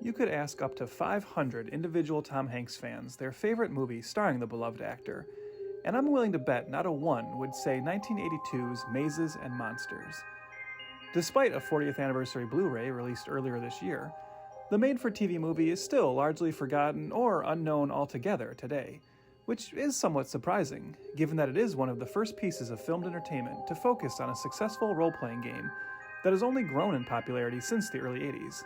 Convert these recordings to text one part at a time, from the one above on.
you could ask up to 500 individual Tom Hanks fans their favorite movie starring the beloved actor, and I'm willing to bet not a one would say 1982's Mazes and Monsters. Despite a 40th anniversary Blu-ray released earlier this year, the made-for-TV movie is still largely forgotten or unknown altogether today, which is somewhat surprising, given that it is one of the first pieces of filmed entertainment to focus on a successful role-playing game that has only grown in popularity since the early 80s.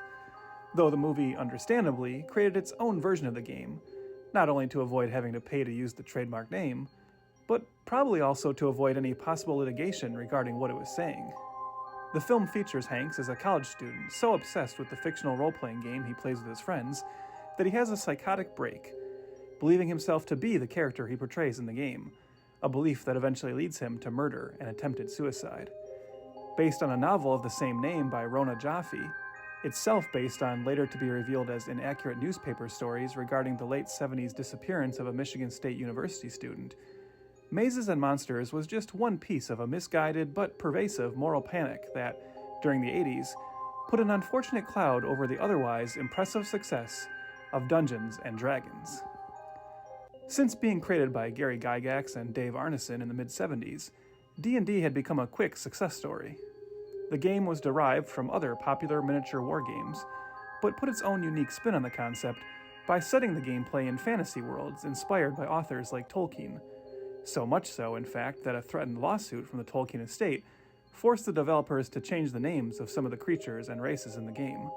Though the movie, understandably, created its own version of the game, not only to avoid having to pay to use the trademark name, but probably also to avoid any possible litigation regarding what it was saying. The film features Hanks as a college student so obsessed with the fictional role-playing game he plays with his friends that he has a psychotic break, believing himself to be the character he portrays in the game, a belief that eventually leads him to murder and attempted suicide. Based on a novel of the same name by Rona Jaffe, itself based on later-to-be-revealed as inaccurate newspaper stories regarding the late 70s disappearance of a Michigan State University student, Mazes and Monsters was just one piece of a misguided but pervasive moral panic that, during the 80s, put an unfortunate cloud over the otherwise impressive success of Dungeons and Dragons. Since being created by Gary Gygax and Dave Arneson in the mid-70s, D&D had become a quick success story. The game was derived from other popular miniature war games, but put its own unique spin on the concept by setting the gameplay in fantasy worlds inspired by authors like Tolkien. So much so, in fact, that a threatened lawsuit from the Tolkien estate forced the developers to change the names of some of the creatures and races in the game.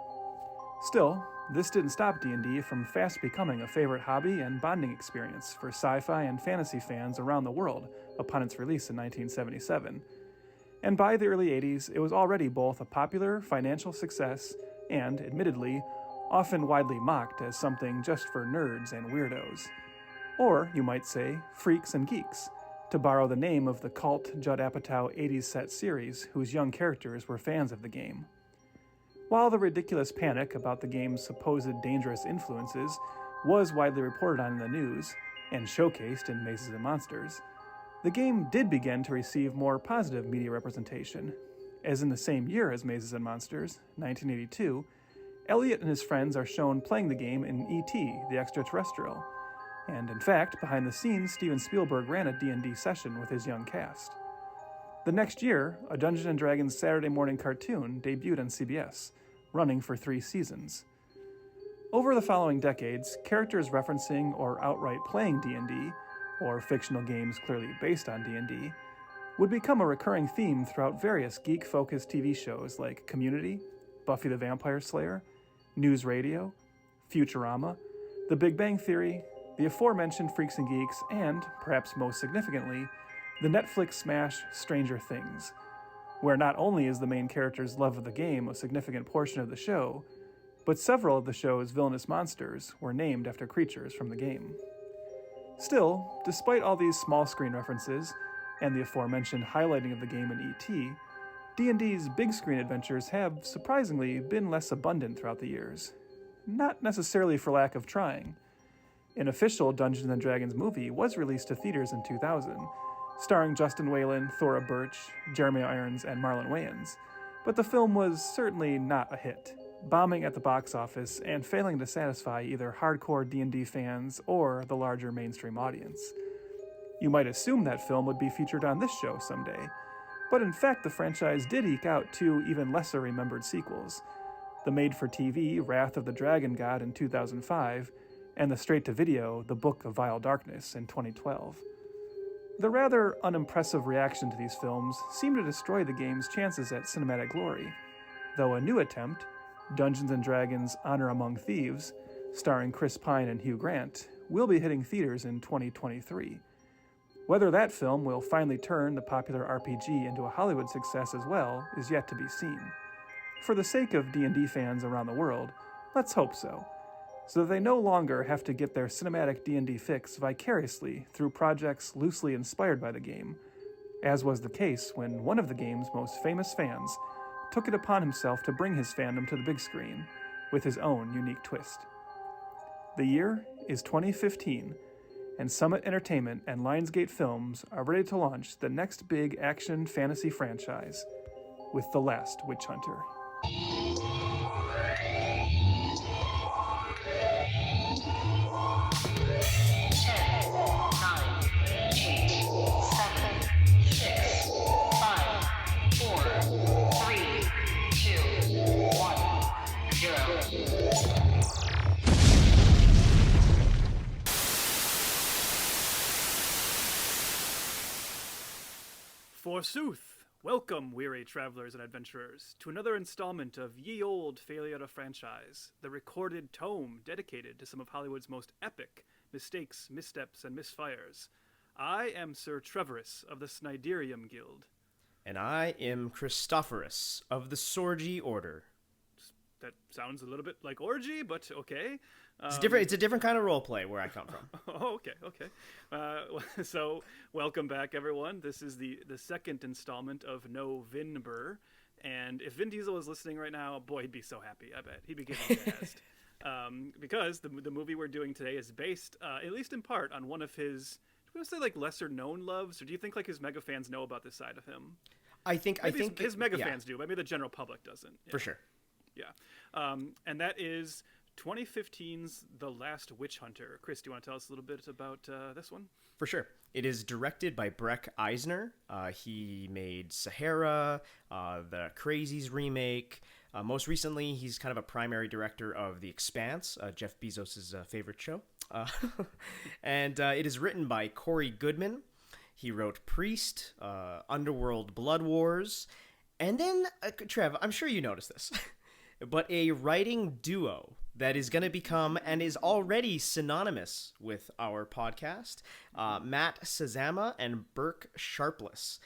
Still, this didn't stop D&D from fast becoming a favorite hobby and bonding experience for sci-fi and fantasy fans around the world upon its release in 1977. And by the early 80s, it was already both a popular financial success and, admittedly, often widely mocked as something just for nerds and weirdos. Or, you might say, freaks and geeks, to borrow the name of the cult Judd Apatow 80s set series whose young characters were fans of the game. While the ridiculous panic about the game's supposed dangerous influences was widely reported on in the news and showcased in Mazes and Monsters, the game did begin to receive more positive media representation, as in the same year as Mazes and Monsters, 1982, Elliot and his friends are shown playing the game in E.T. the Extraterrestrial, and in fact, behind the scenes, Steven Spielberg ran a D&D session with his young cast. The next year, a Dungeons & Dragons Saturday morning cartoon debuted on CBS, running for 3 seasons. Over the following decades, characters referencing or outright playing D&D, or fictional games clearly based on D&D, would become a recurring theme throughout various geek-focused TV shows like Community, Buffy the Vampire Slayer, News Radio, Futurama, The Big Bang Theory, the aforementioned Freaks and Geeks, and, perhaps most significantly, the Netflix smash Stranger Things, where not only is the main character's love of the game a significant portion of the show, but several of the show's villainous monsters were named after creatures from the game. Still, despite all these small-screen references, and the aforementioned highlighting of the game in E.T., D&D's big-screen adventures have, surprisingly, been less abundant throughout the years. Not necessarily for lack of trying. An official Dungeons & Dragons movie was released to theaters in 2000, starring Justin Whalen, Thora Birch, Jeremy Irons, and Marlon Wayans, but the film was certainly not a hit, bombing at the box office and failing to satisfy either hardcore D&D fans or the larger mainstream audience. You might assume that film would be featured on this show someday, but in fact the franchise did eke out 2 even lesser remembered sequels, the made-for-TV Wrath of the Dragon God in 2005, and the straight-to-video The Book of Vile Darkness in 2012. The rather unimpressive reaction to these films seemed to destroy the game's chances at cinematic glory, though a new attempt, Dungeons & Dragons Honor Among Thieves, starring Chris Pine and Hugh Grant, will be hitting theaters in 2023. Whether that film will finally turn the popular RPG into a Hollywood success as well is yet to be seen. For the sake of D&D fans around the world, let's hope so that they no longer have to get their cinematic D&D fix vicariously through projects loosely inspired by the game, as was the case when one of the game's most famous fans took it upon himself to bring his fandom to the big screen with his own unique twist. The year is 2015, and Summit Entertainment and Lionsgate Films are ready to launch the next big action fantasy franchise with The Last Witch Hunter. Forsooth! Welcome, weary travelers and adventurers, to another installment of Ye Olde Failure to Franchise, the recorded tome dedicated to some of Hollywood's most epic mistakes, missteps, and misfires. I am Sir Trevorus of the Snyderium Guild. And I am Christophorus of the Sorgy Order. That sounds a little bit like orgy, but okay. It's a different kind of role play where I come from. Oh, okay. So, welcome back, everyone. This is the second installment of No-VIN-ber. And if Vin Diesel is listening right now, boy, he'd be so happy, I bet. He'd be getting jazzed. Because the movie we're doing today is based, at least in part, on one of his, do we want to say, like, lesser-known loves? Or do you think, like, his mega fans know about this side of him? I think his mega fans do. Maybe the general public doesn't. For sure. Yeah. And that is 2015's The Last Witch Hunter. Chris, do you want to tell us a little bit about this one? For sure. It is directed by Breck Eisner. He made Sahara, the Crazies remake. Most recently, he's kind of a primary director of The Expanse, Jeff Bezos' favorite show. And it is written by Corey Goodman. He wrote Priest, Underworld Blood Wars, and then, Trev, I'm sure you noticed this, but a writing duo that is going to become and is already synonymous with our podcast, Matt Sazama and Burke Sharpless.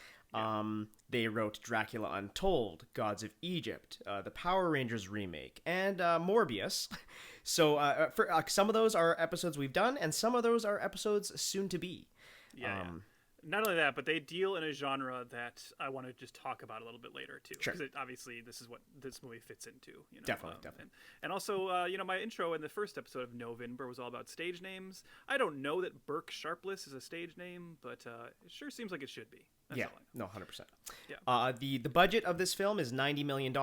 They wrote Dracula Untold, Gods of Egypt, the Power Rangers remake, and Morbius. So some of those are episodes we've done, and some of those are episodes soon to be. Yeah. Not only that, but they deal in a genre that I want to just talk about a little bit later, too. Sure. Because obviously this is what this movie fits into. You know? Definitely. And also, my intro in the first episode of No-VIN-ber was all about stage names. I don't know that Burke Sharpless is a stage name, but it sure seems like it should be. That's all I know. No, 100%. Yeah. The budget of this film is $90 million.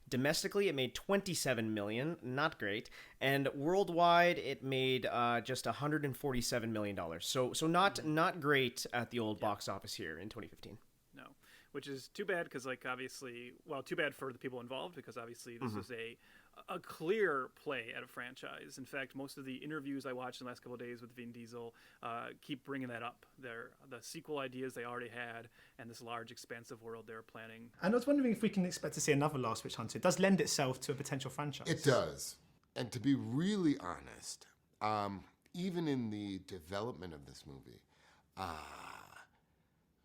Domestically, it made $27 million. Not great. And worldwide, it made just $147 million. So not great at the old box office here in 2015. No, which is too bad because, like, obviously, well, too bad for the people involved because obviously this is a clear play at a franchise. In fact, most of the interviews I watched in the last couple of days with Vin Diesel keep bringing that up. The sequel ideas they already had and this large, expansive world they were planning. And I was wondering if we can expect to see another Last Witch Hunter. It does lend itself to a potential franchise. It does. And to be really honest, even in the development of this movie,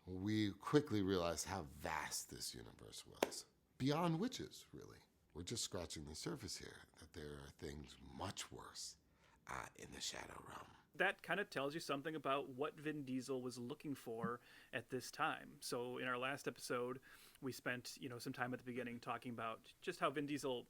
we quickly realized how vast this universe was. Beyond witches, really. We're just scratching the surface here, that there are things much worse in the Shadow Realm. That kind of tells you something about what Vin Diesel was looking for at this time. So in our last episode, we spent, some time at the beginning talking about just how Vin Diesel,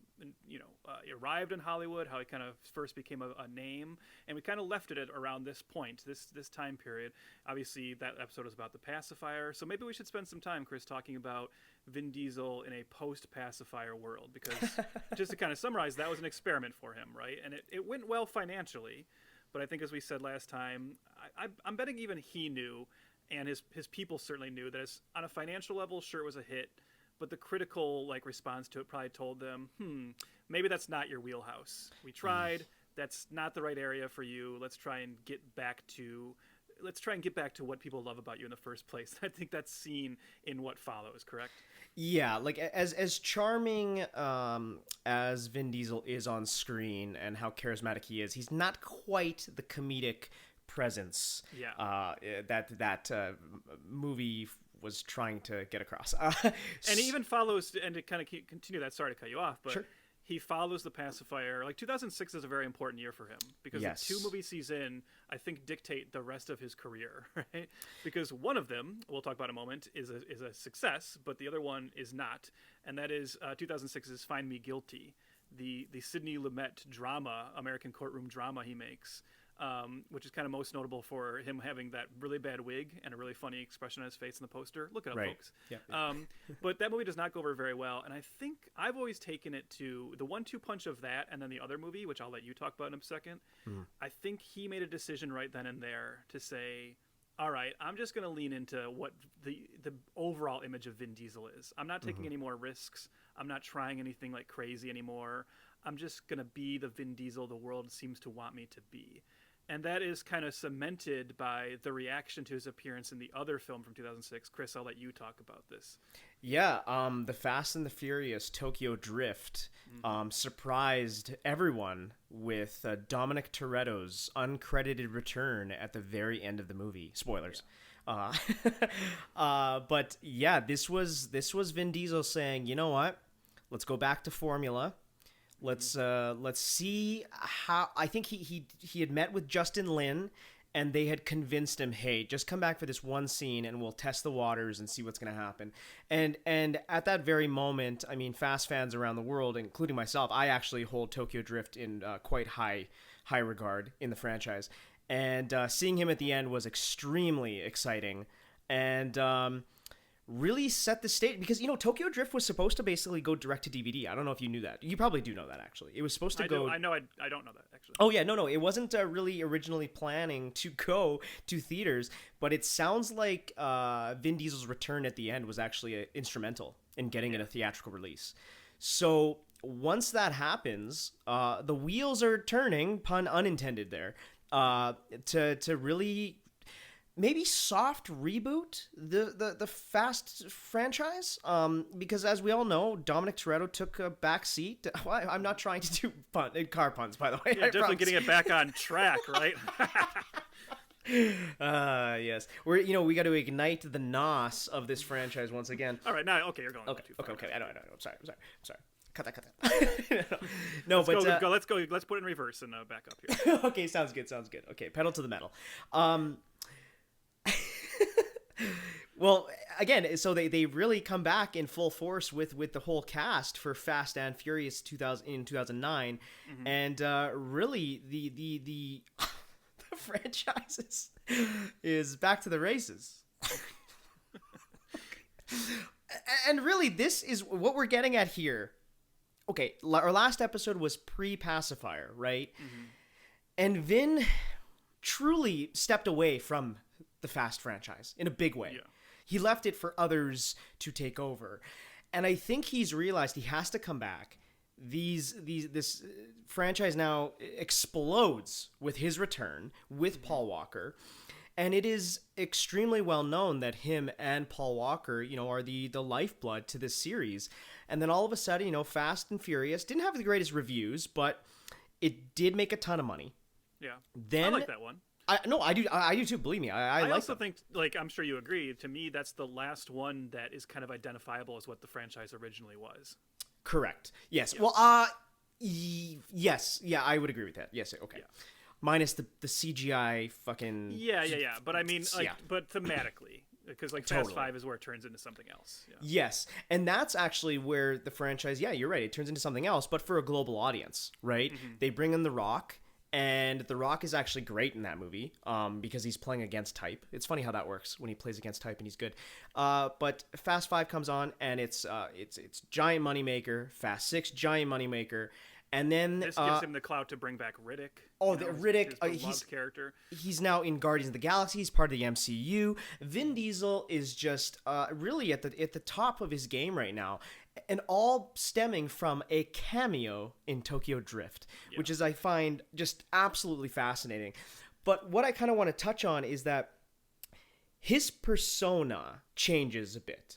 arrived in Hollywood, how he kind of first became a name, and we kind of left it at around this point, this time period. Obviously, that episode was about the pacifier, so maybe we should spend some time, Chris, talking about Vin Diesel in a post-pacifier world, because just to kind of summarize, that was an experiment for him, right? And it went well financially, but I think as we said last time, I'm betting even he knew, and his people certainly knew that on a financial level, sure, it was a hit, but the critical response to it probably told them, maybe that's not your wheelhouse. We tried. That's not the right area for you. Let's try and get back to what people love about you in the first place. I think that's seen in what follows, correct? Yeah, like as charming as Vin Diesel is on screen and how charismatic he is, he's not quite the comedic presence that movie was trying to get across. And he even follows, and to kind of continue that, sorry to cut you off, but sure. He follows the pacifier. 2006 is a very important year for him because the 2 movies he's in, I think, dictate the rest of his career, right? Because one of them, we'll talk about in a moment, is a success, but the other one is not, and that is 2006's Find Me Guilty, the Sidney Lumet drama, American courtroom drama he makes, which is kind of most notable for him having that really bad wig and a really funny expression on his face in the poster. Look it up, folks. Yeah. But that movie does not go over very well, and I think I've always taken it to the 1-2 punch of that and then the other movie, which I'll let you talk about in a second. I think he made a decision right then and there to say, all right, I'm just going to lean into what the overall image of Vin Diesel is. I'm not taking any more risks. I'm not trying anything like crazy anymore. I'm just going to be the Vin Diesel the world seems to want me to be. And that is kind of cemented by the reaction to his appearance in the other film from 2006. Chris, I'll let you talk about this. Yeah, the Fast and the Furious Tokyo Drift surprised everyone with Dominic Toretto's uncredited return at the very end of the movie. Spoilers. Yeah. But yeah, this was Vin Diesel saying, you know what? Let's go back to formula. Let's see how. I think he had met with Justin Lin, and they had convinced him, hey, just come back for this one scene, and we'll test the waters and see what's going to happen. And at that very moment, I mean, Fast fans around the world, including myself, I actually hold Tokyo Drift in quite high regard in the franchise. And seeing him at the end was extremely exciting, and really set the stage, because Tokyo Drift was supposed to basically go direct to DVD. I don't know if you knew that. You probably do know that, actually. It was supposed to go. I know. I don't know that, actually. Oh yeah, no, it wasn't really originally planning to go to theaters, but it sounds like Vin Diesel's return at the end was actually instrumental in getting it a theatrical release. So once that happens, the wheels are turning, pun unintended there, to really maybe soft reboot the Fast franchise, because as we all know, Dominic Toretto took a back seat. Well, I'm not trying to do car puns, by the way. Yeah, definitely getting it back on track, right? Yes, we got to ignite the NOS of this franchise once again. All right, now you're going too far. Okay. I know. I'm sorry. Cut that. No, let's go. Let's put it in reverse and back up here. Okay, sounds good. Okay, pedal to the metal. Well, again, so they really come back in full force with the whole cast for Fast and Furious 2009, and really the franchise is back to the races. And really, this is what we're getting at here. Okay, our last episode was pre-Pacifier, right? And Vin truly stepped away from the Fast franchise in a big way. Yeah. He left it for others to take over. And I think he's realized he has to come back. This franchise now explodes with his return, with Paul Walker. And it is extremely well known that him and Paul Walker, are the lifeblood to this series. And then all of a sudden, Fast and Furious didn't have the greatest reviews, but it did make a ton of money. Yeah. Then, I like that one. I do too. Believe me, I like also them. think, I'm sure you agree. To me, that's the last one that is kind of identifiable as what the franchise originally was. Correct. Yes. Well, yes. Yeah, I would agree with that. Yes. Okay. Yeah. Minus the CGI fucking. Yeah. But I mean, but thematically, because Fast 5 is where it turns into something else. Yeah. Yes, and that's actually where the franchise. Yeah, you're right. It turns into something else, but for a global audience, right? They bring in The Rock. And The Rock is actually great in that movie, because he's playing against type. It's funny how that works when he plays against type and he's good. But Fast 5 comes on, and it's giant moneymaker. Fast 6, giant moneymaker. And then this gives him the clout to bring back Riddick. Oh, Riddick! His character. He's now in Guardians of the Galaxy. He's part of the MCU. Vin Diesel is just really at the top of his game right now, and all stemming from a cameo in Tokyo Drift, which is, I find, just absolutely fascinating. But what I kind of want to touch on is that his persona changes a bit.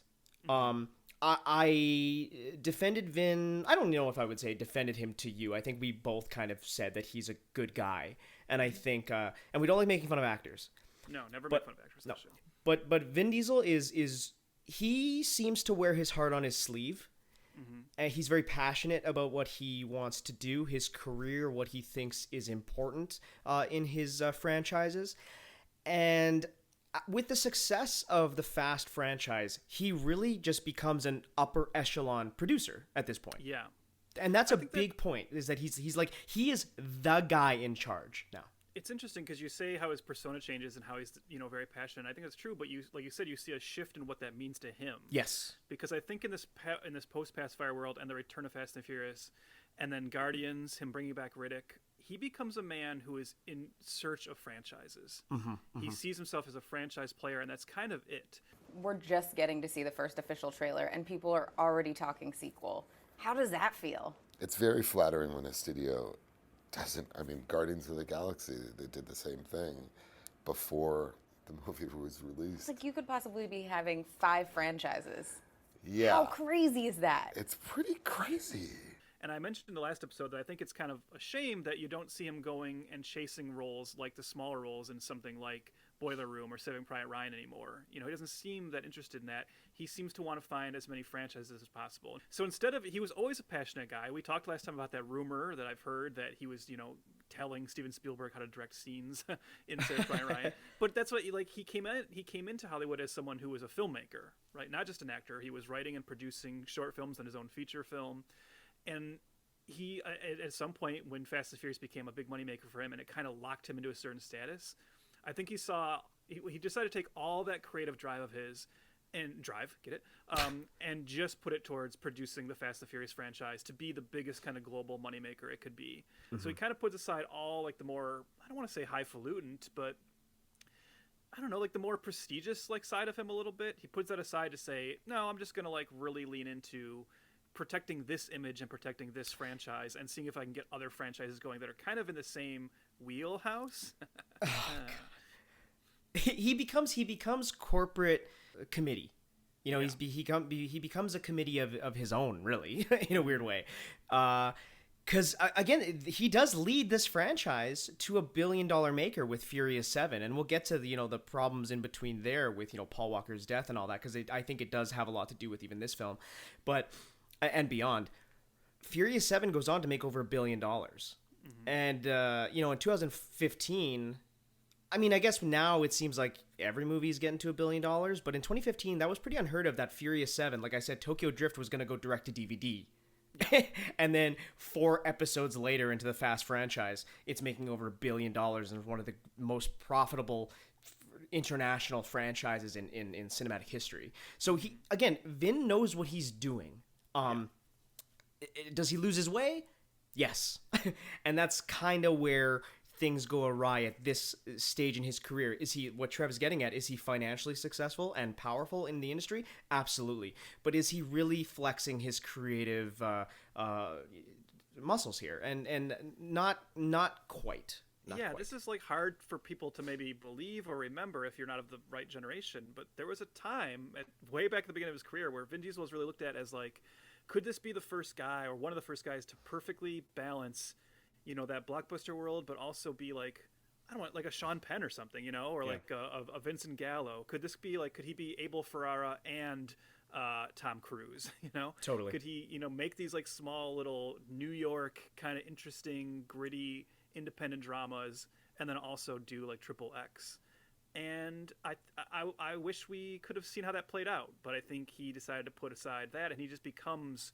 I defended Vin. I don't know if I would say defended him to you. I think we both kind of said that he's a good guy, and I think, and we don't like making fun of actors. No, never make fun of actors. No, but Vin Diesel is he seems to wear his heart on his sleeve, and he's very passionate about what he wants to do, his career, what he thinks is important in his franchises, and with the success of the Fast franchise, he really just becomes an upper echelon producer at this point. Yeah. And that's a big point, is that he is the guy in charge now. It's interesting because you say how his persona changes and how he's, very passionate. I think that's true, but like you said, you see a shift in what that means to him. Yes. Because I think in this post-Pacifier world and the return of Fast and Furious, and then Guardians, him bringing back Riddick, he becomes a man who is in search of franchises. He sees himself as a franchise player, and that's kind of it. We're just getting to see the first official trailer, and people are already talking sequel. How does that feel? It's very flattering when a studio doesn't. I mean, Guardians of the Galaxy, they did the same thing before the movie was released. It's like you could possibly be having 5 franchises. Yeah. How crazy is that? It's pretty crazy. And I mentioned in the last episode that I think it's kind of a shame that you don't see him going and chasing roles like the smaller roles in something like Boiler Room or Saving Private Ryan anymore. You know, he doesn't seem that interested in that. He seems to want to find as many franchises as possible. So instead of, he was always a passionate guy. We talked last time about that rumor that I've heard that he was, you know, telling Steven Spielberg how to direct scenes in Saving Private Ryan. But that's what, like, he came into Hollywood as someone who was a filmmaker, right? Not just an actor. He was writing and producing short films and his own feature film. And he, at some point, when Fast and Furious became a big moneymaker for him and it kind of locked him into a certain status, I think he decided to take all that creative drive of his and and just put it towards producing the Fast and Furious franchise to be the biggest kind of global moneymaker it could be. Mm-hmm. So he kind of puts aside all like the more, I don't want to say highfalutin, but I don't know, like the more prestigious like side of him a little bit. He puts that aside to say, no, I'm just going to like really lean into protecting this image and protecting this franchise and seeing if I can get other franchises going that are kind of in the same wheelhouse. He becomes corporate committee. You know, he becomes a committee of his own, really, in a weird way. Because, again, he does lead this franchise to $1 billion maker with Furious 7. And we'll get to, the problems in between there with, Paul Walker's death and all that, because I think it does have a lot to do with even this film. But, and beyond, Furious 7 goes on to make over $1 billion. Mm-hmm. And, in 2015... I mean, I guess now it seems like every movie is getting to $1 billion, but in 2015, that was pretty unheard of that Furious 7, like I said, Tokyo Drift was going to go direct to DVD. And then 4 episodes later into the Fast franchise, it's making over $1 billion and one of the most profitable international franchises in cinematic history. So, Vin knows what he's doing. Does he lose his way? Yes. And that's kind of where things go awry at this stage in his career. Is he, what Trev's getting at, is he financially successful and powerful in the industry? Absolutely. But is he really flexing his creative muscles here? And not quite. Not quite. This is like hard for people to maybe believe or remember if you're not of the right generation. But there was a time way back at the beginning of his career where Vin Diesel was really looked at as like, could this be the first guy or one of the first guys to perfectly balance that blockbuster world, but also be like, I don't want like a Sean Penn or something, or like a Vincent Gallo. Could this be like, could he be Abel Ferrara and Tom Cruise, Totally. Could he, make these like small little New York kind of interesting, gritty, independent dramas and then also do like Triple X. And I wish we could have seen how that played out, but I think he decided to put aside that and he just becomes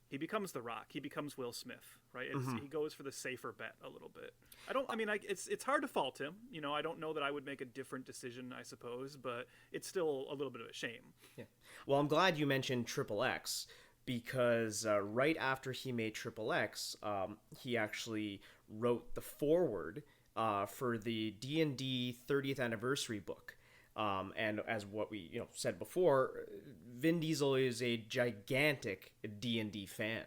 The Rock. He becomes Will Smith, right? He goes for the safer bet a little bit. It's hard to fault him. I don't know that I would make a different decision, I suppose, but it's still a little bit of a shame. Yeah. Well, I'm glad you mentioned Triple X because right after he made Triple X, he actually wrote the foreword for the D&D 30th anniversary book. And as what we said before, Vin Diesel is a gigantic D&D fan.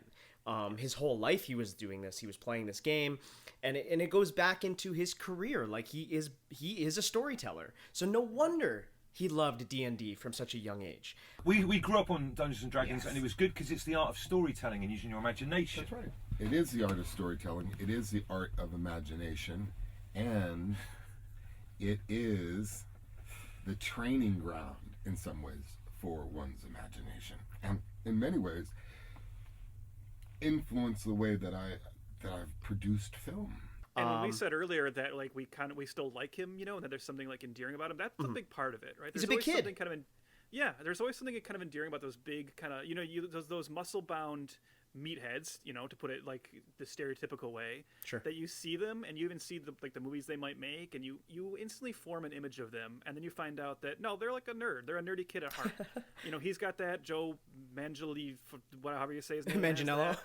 His whole life he was doing this. He was playing this game, and it goes back into his career. Like he is a storyteller. So no wonder he loved D&D from such a young age. We grew up on Dungeons and Dragons, and it was good because it's the art of storytelling and using your imagination. That's right. It is the art of storytelling. It is the art of imagination, and it is the training ground in some ways for one's imagination, and in many ways influence the way that I've produced film. And when we said earlier that like we still like him, and that there's something like endearing about him, that's a big part of it, right? He's a big kid. There's always something kind of endearing about those big kind of those muscle bound meatheads, to put it like the stereotypical way. Sure. That you see them and you even see the movies they might make and you instantly form an image of them and then you find out that no, they're like a nerd. They're a nerdy kid at heart. He's got that Joe Manganiello, whatever you say his name. Manganiello.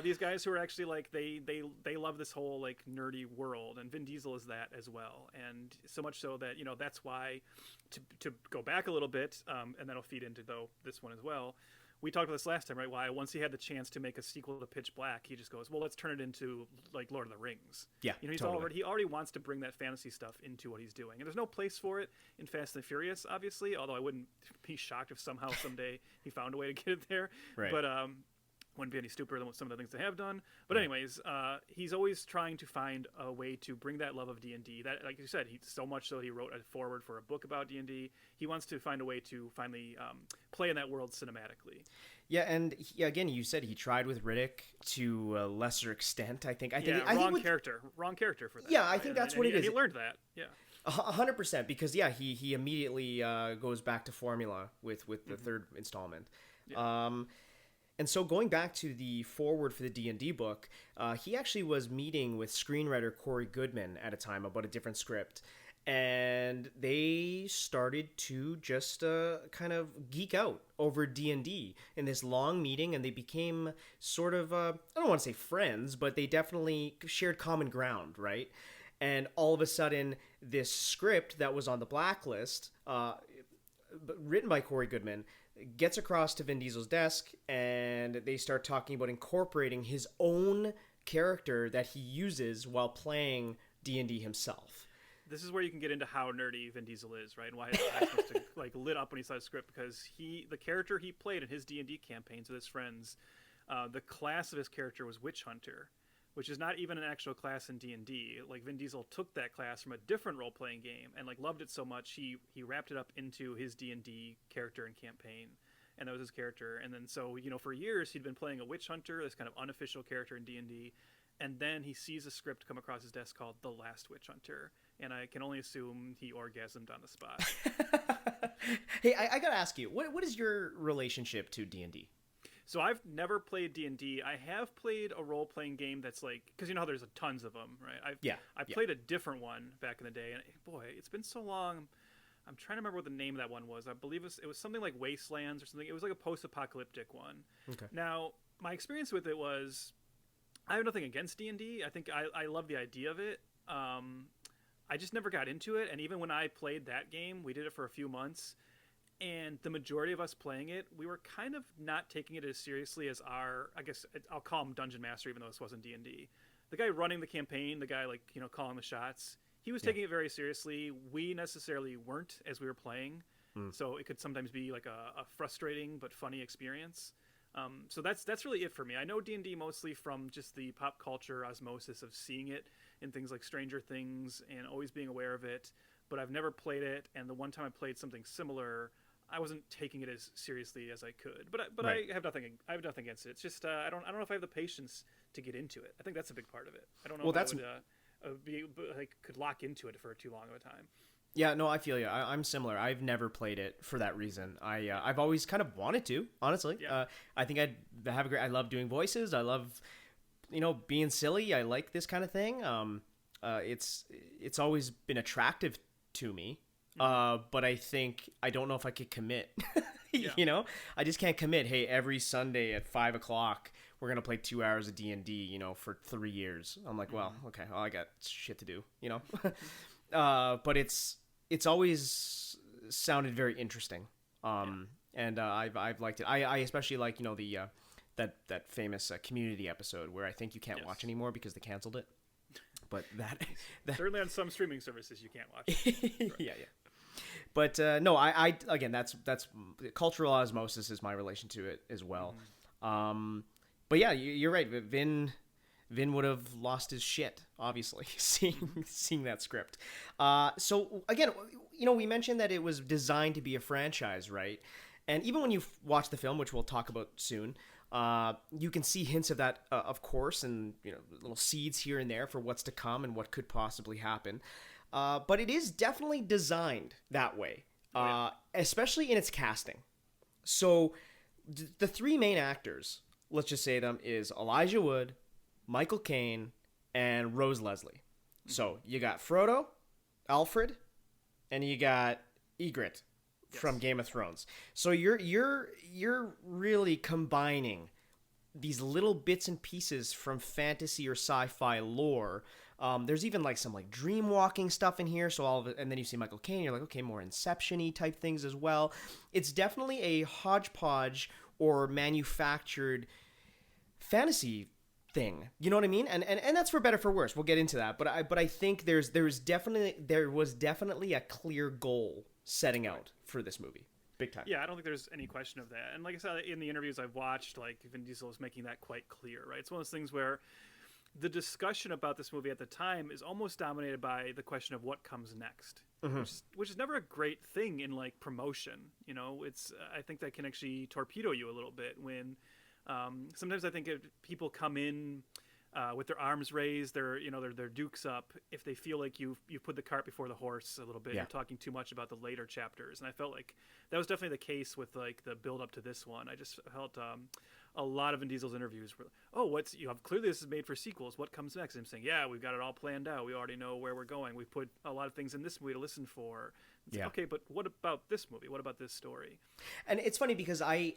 These guys who are actually like they love this whole like nerdy world, and Vin Diesel is that as well. And so much so that that's why to go back a little bit, and that'll feed into this one as well. we talked about this last time, right? Why once he had the chance to make a sequel to Pitch Black, he just goes, well, let's turn it into like Lord of the Rings. Yeah, He's totally. he already wants to bring that fantasy stuff into what he's doing, and there's no place for it in Fast and Furious, obviously. Although I wouldn't be shocked if somehow someday he found a way to get it there. Right. But wouldn't be any stupider than some of the things they have done. But anyways, he's always trying to find a way to bring that love of D&D. That, like you said, so much so he wrote a foreword for a book about D&D. He wants to find a way to finally play in that world cinematically. Yeah, and again, you said he tried with Riddick to a lesser extent. I think wrong character for that. Yeah, I think that's what it is. He learned that. Yeah. 100%, because he immediately goes back to formula with the third installment. Yeah. And so going back to the foreword for the D&D book, he actually was meeting with screenwriter Corey Goodman at a time about a different script. And they started to just kind of geek out over D&D in this long meeting. And they became sort of, I don't want to say friends, but they definitely shared common ground, right? And all of a sudden, this script that was on the blacklist, written by Corey Goodman, gets across to Vin Diesel's desk, and they start talking about incorporating his own character that he uses while playing D&D himself. This is where you can get into how nerdy Vin Diesel is, right? And why his eyes must have lit up when he saw the script, because the character he played in his D&D campaigns with his friends, the class of his character was Witch Hunter, which is not even an actual class in D&D. Like, Vin Diesel took that class from a different role-playing game and loved it so much he wrapped it up into his D&D character and campaign, and that was his character. And then so for years he'd been playing a witch hunter, this kind of unofficial character in D&D, and then he sees a script come across his desk called The Last Witch Hunter, and I can only assume he orgasmed on the spot. Hey, I gotta ask you, what is your relationship to D&D? So I've never played D&D. I have played a role-playing game that's because how there's tons of them, right? I played a different one back in the day, and boy, it's been so long. I'm trying to remember what the name of that one was. I believe it was something like Wastelands or something. It was like a post-apocalyptic one. Okay. Now, my experience with it was, I have nothing against D&D. I think I love the idea of it. I just never got into it, and even when I played that game, we did it for a few months. And the majority of us playing it, we were kind of not taking it as seriously as I guess I'll call him Dungeon Master, even though this wasn't D&D. The guy running the campaign, the guy calling the shots, he was taking it very seriously. We necessarily weren't as we were playing, so it could sometimes be like a frustrating but funny experience. So that's really it for me. I know D&D mostly from just the pop culture osmosis of seeing it in things like Stranger Things and always being aware of it, but I've never played it. And the one time I played something similar, I wasn't taking it as seriously as I could, but right. I have nothing against it. It's just I don't know if I have the patience to get into it. I think that's a big part of it. I don't know if I would could lock into it for too long of a time. Yeah, no, I feel you. I'm similar. I've never played it for that reason. I've always kind of wanted to, honestly. Yeah. I think I'd have I love doing voices. I love being silly. I like this kind of thing. It's always been attractive to me. But I think I don't know if I could commit. I just can't commit. Hey, every Sunday at 5:00 we're gonna play 2 hours of D&D. For 3 years. I'm like, well, okay, I got shit to do. But it's always sounded very interesting. And I've liked it. I especially like the that famous Community episode where I think you can't watch anymore because they canceled it. But that certainly on some streaming services you can't watch. Yeah. But no, I again, that's cultural osmosis is my relation to it as well. But yeah, you're right. Vin would have lost his shit, obviously, seeing that script. So again, we mentioned that it was designed to be a franchise, right? And even when you watch the film, which we'll talk about soon, you can see hints of that, of course, and little seeds here and there for what's to come and what could possibly happen. But it is definitely designed that way, especially in its casting. So the three main actors, let's just say them, is Elijah Wood, Michael Caine, and Rose Leslie. So you got Frodo, Alfred, and you got Ygritte from Game of Thrones. So you're really combining these little bits and pieces from fantasy or sci-fi lore. There's even some dream walking stuff in here. So all of it, and then you see Michael Caine. You're like, okay, more Inception-y type things as well. It's definitely a hodgepodge or manufactured fantasy thing. You know what I mean? And that's for better or for worse. We'll get into that. But I think there was definitely a clear goal setting out for this movie. Big time. Yeah, I don't think there's any question of that. And like I said, in the interviews I've watched, like Vin Diesel is making that quite clear, right? It's one of those things where the discussion about this movie at the time is almost dominated by the question of what comes next, which is never a great thing in like promotion. You know, I think that can actually torpedo you a little bit when sometimes I think if people come in with their arms raised, their dukes up, if they feel like you've put the cart before the horse a little bit, you're talking too much about the later chapters. And I felt like that was definitely the case with like the build up to this one. I just felt a lot of Vin Diesel's interviews were, clearly this is made for sequels. What comes next? And I'm saying, yeah, we've got it all planned out. We already know where we're going. We've put a lot of things in this movie to listen for. Okay, but what about this movie? What about this story? And it's funny because I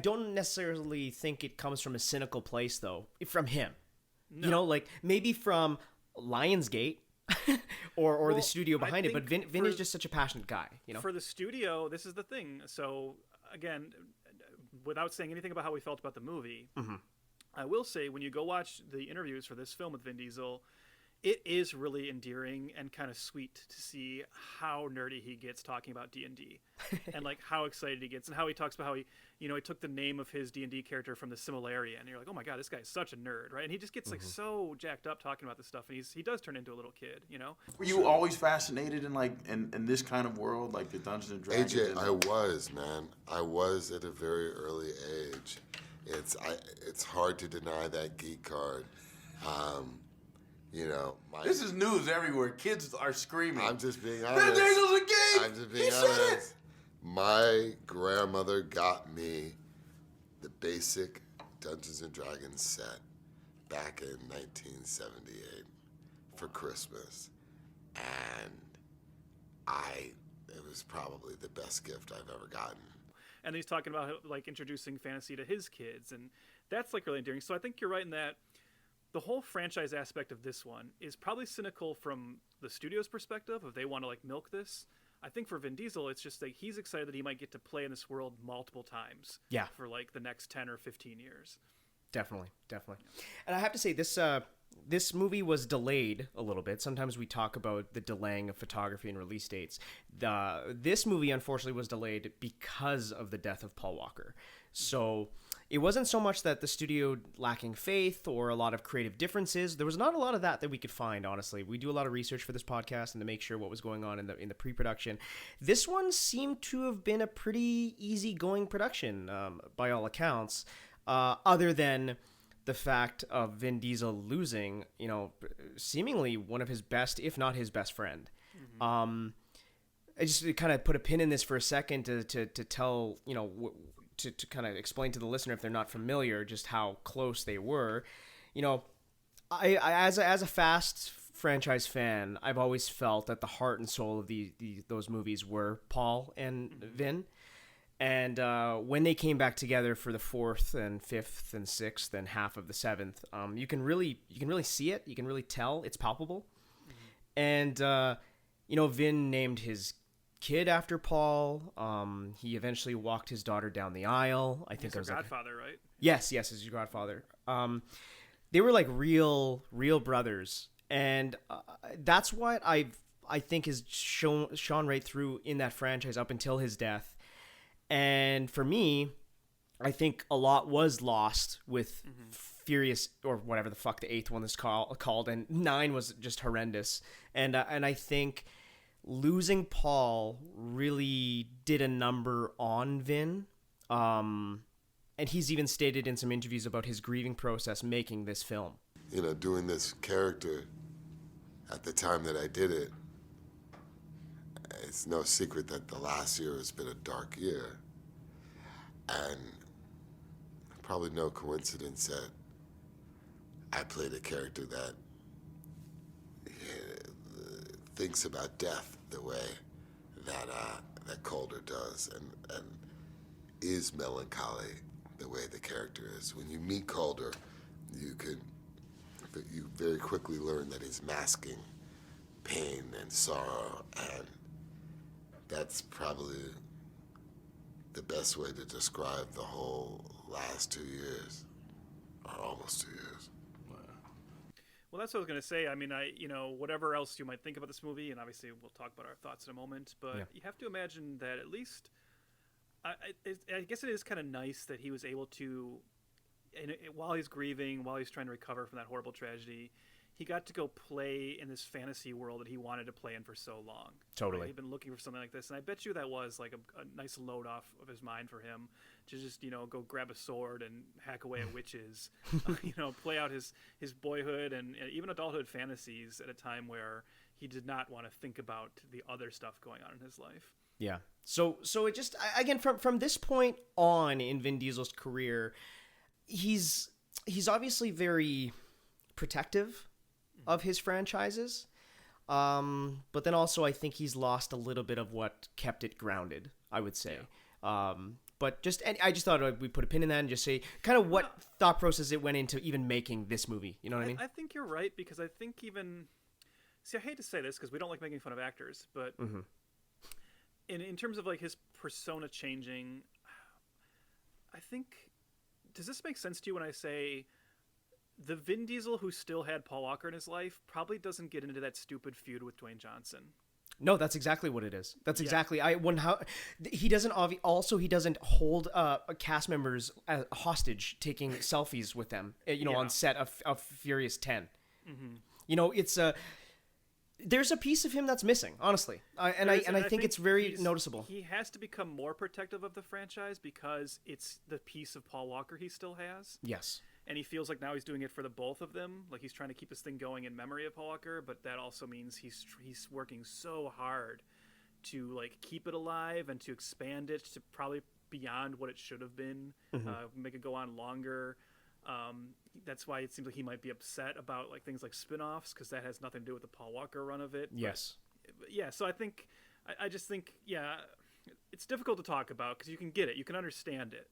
don't necessarily think it comes from a cynical place though, from him. No. You know, like maybe from Lionsgate or the studio behind it, but Vin is just such a passionate guy, you know. For the studio, this is the thing. So again, without saying anything about how we felt about the movie, I will say when you go watch the interviews for this film with Vin Diesel, it is really endearing and kind of sweet to see how nerdy he gets talking about D&D and like how excited he gets and how he talks about how he took the name of his D&D character from the Similaria, and you're like, oh my God, this guy is such a nerd, right? And he just gets like so jacked up talking about this stuff, and he does turn into a little kid, you know? Were you always fascinated in this kind of world, like the Dungeons and Dragons? AJ, I was, man. I was at a very early age. It's hard to deny that geek card. This is news everywhere. Kids are screaming. I'm just being honest. Vin Diesel's a geek! I'm just being honest. My grandmother got me the basic Dungeons and Dragons set back in 1978 for Christmas. And it was probably the best gift I've ever gotten. And he's talking about like introducing fantasy to his kids, and that's like really endearing. So I think you're right in that the whole franchise aspect of this one is probably cynical from the studio's perspective if they want to like milk this. I think for Vin Diesel, it's just like he's excited that he might get to play in this world multiple times. Yeah. For like the next 10 or 15 years. Definitely. And I have to say this movie was delayed a little bit. Sometimes we talk about the delaying of photography and release dates. This movie unfortunately was delayed because of the death of Paul Walker. So it wasn't so much that the studio lacking faith or a lot of creative differences. There was not a lot of that we could find, honestly. We do a lot of research for this podcast and to make sure what was going on in the pre-production. This one seemed to have been a pretty easygoing production by all accounts, other than the fact of Vin Diesel losing, seemingly one of his best, if not his best friend. I just kind of put a pin in this for a second to tell, to kind of explain to the listener, if they're not familiar, just how close they were. I as a Fast franchise fan, I've always felt that the heart and soul of those movies were Paul and Vin. And when they came back together for the 4th and 5th and 6th and half of the 7th, you can really see it. You can really tell. It's palpable. And Vin named his kid after Paul. He eventually walked his daughter down the aisle. I think he's her godfather, right? Yes, he's your godfather. They were like real brothers, and that's what I think is shone right through in that franchise up until his death. And for me, I think a lot was lost with Furious, or whatever the fuck the 8th one is called, and 9 was just horrendous. And I think losing Paul really did a number on Vin. And he's even stated in some interviews about his grieving process making this film. Doing this character at the time that I did it, it's no secret that the last year has been a dark year. And probably no coincidence that I played a character that thinks about death the way that Calder does, and is melancholy the way the character is. When you meet Calder, you very quickly learn that he's masking pain and sorrow, and that's probably the best way to describe the whole last 2 years, or almost 2 years. Well, that's what I was going to say. I mean, whatever else you might think about this movie, and obviously we'll talk about our thoughts in a moment, but you have to imagine that at least, I guess it is kind of nice that he was able to, while he's grieving, while he's trying to recover from that horrible tragedy, he got to go play in this fantasy world that he wanted to play in for so long. Totally. Right? He'd been looking for something like this, and I bet you that was like a nice load off of his mind for him to just, go grab a sword and hack away at witches, play out his boyhood and even adulthood fantasies at a time where he did not want to think about the other stuff going on in his life. Yeah. So it just, again, from this point on in Vin Diesel's career, he's obviously very protective of his franchises, but then also I think he's lost a little bit of what kept it grounded, I would say. But I just thought we'd put a pin in that and just say kind of what thought process it went into even making this movie. You know what I mean? I think you're right, because I think I hate to say this because we don't like making fun of actors, but in terms of like his persona changing, I think, does this make sense to you when I say the Vin Diesel who still had Paul Walker in his life probably doesn't get into that stupid feud with Dwayne Johnson? No, that's exactly what it is. That's exactly he doesn't he doesn't hold cast members hostage taking selfies with them, on set of Furious 10. It's there's a piece of him that's missing, honestly, and I think it's very noticeable. He has to become more protective of the franchise because it's the piece of Paul Walker he still has. Yes. And he feels like now he's doing it for the both of them. Like he's trying to keep this thing going in memory of Paul Walker, but that also means he's working so hard to like keep it alive and to expand it to probably beyond what it should have been, make it go on longer. That's why it seems like he might be upset about like things like spin-offs, because that has nothing to do with the Paul Walker run of it. Yes. But, yeah. So I just think it's difficult to talk about because you can get it, you can understand it,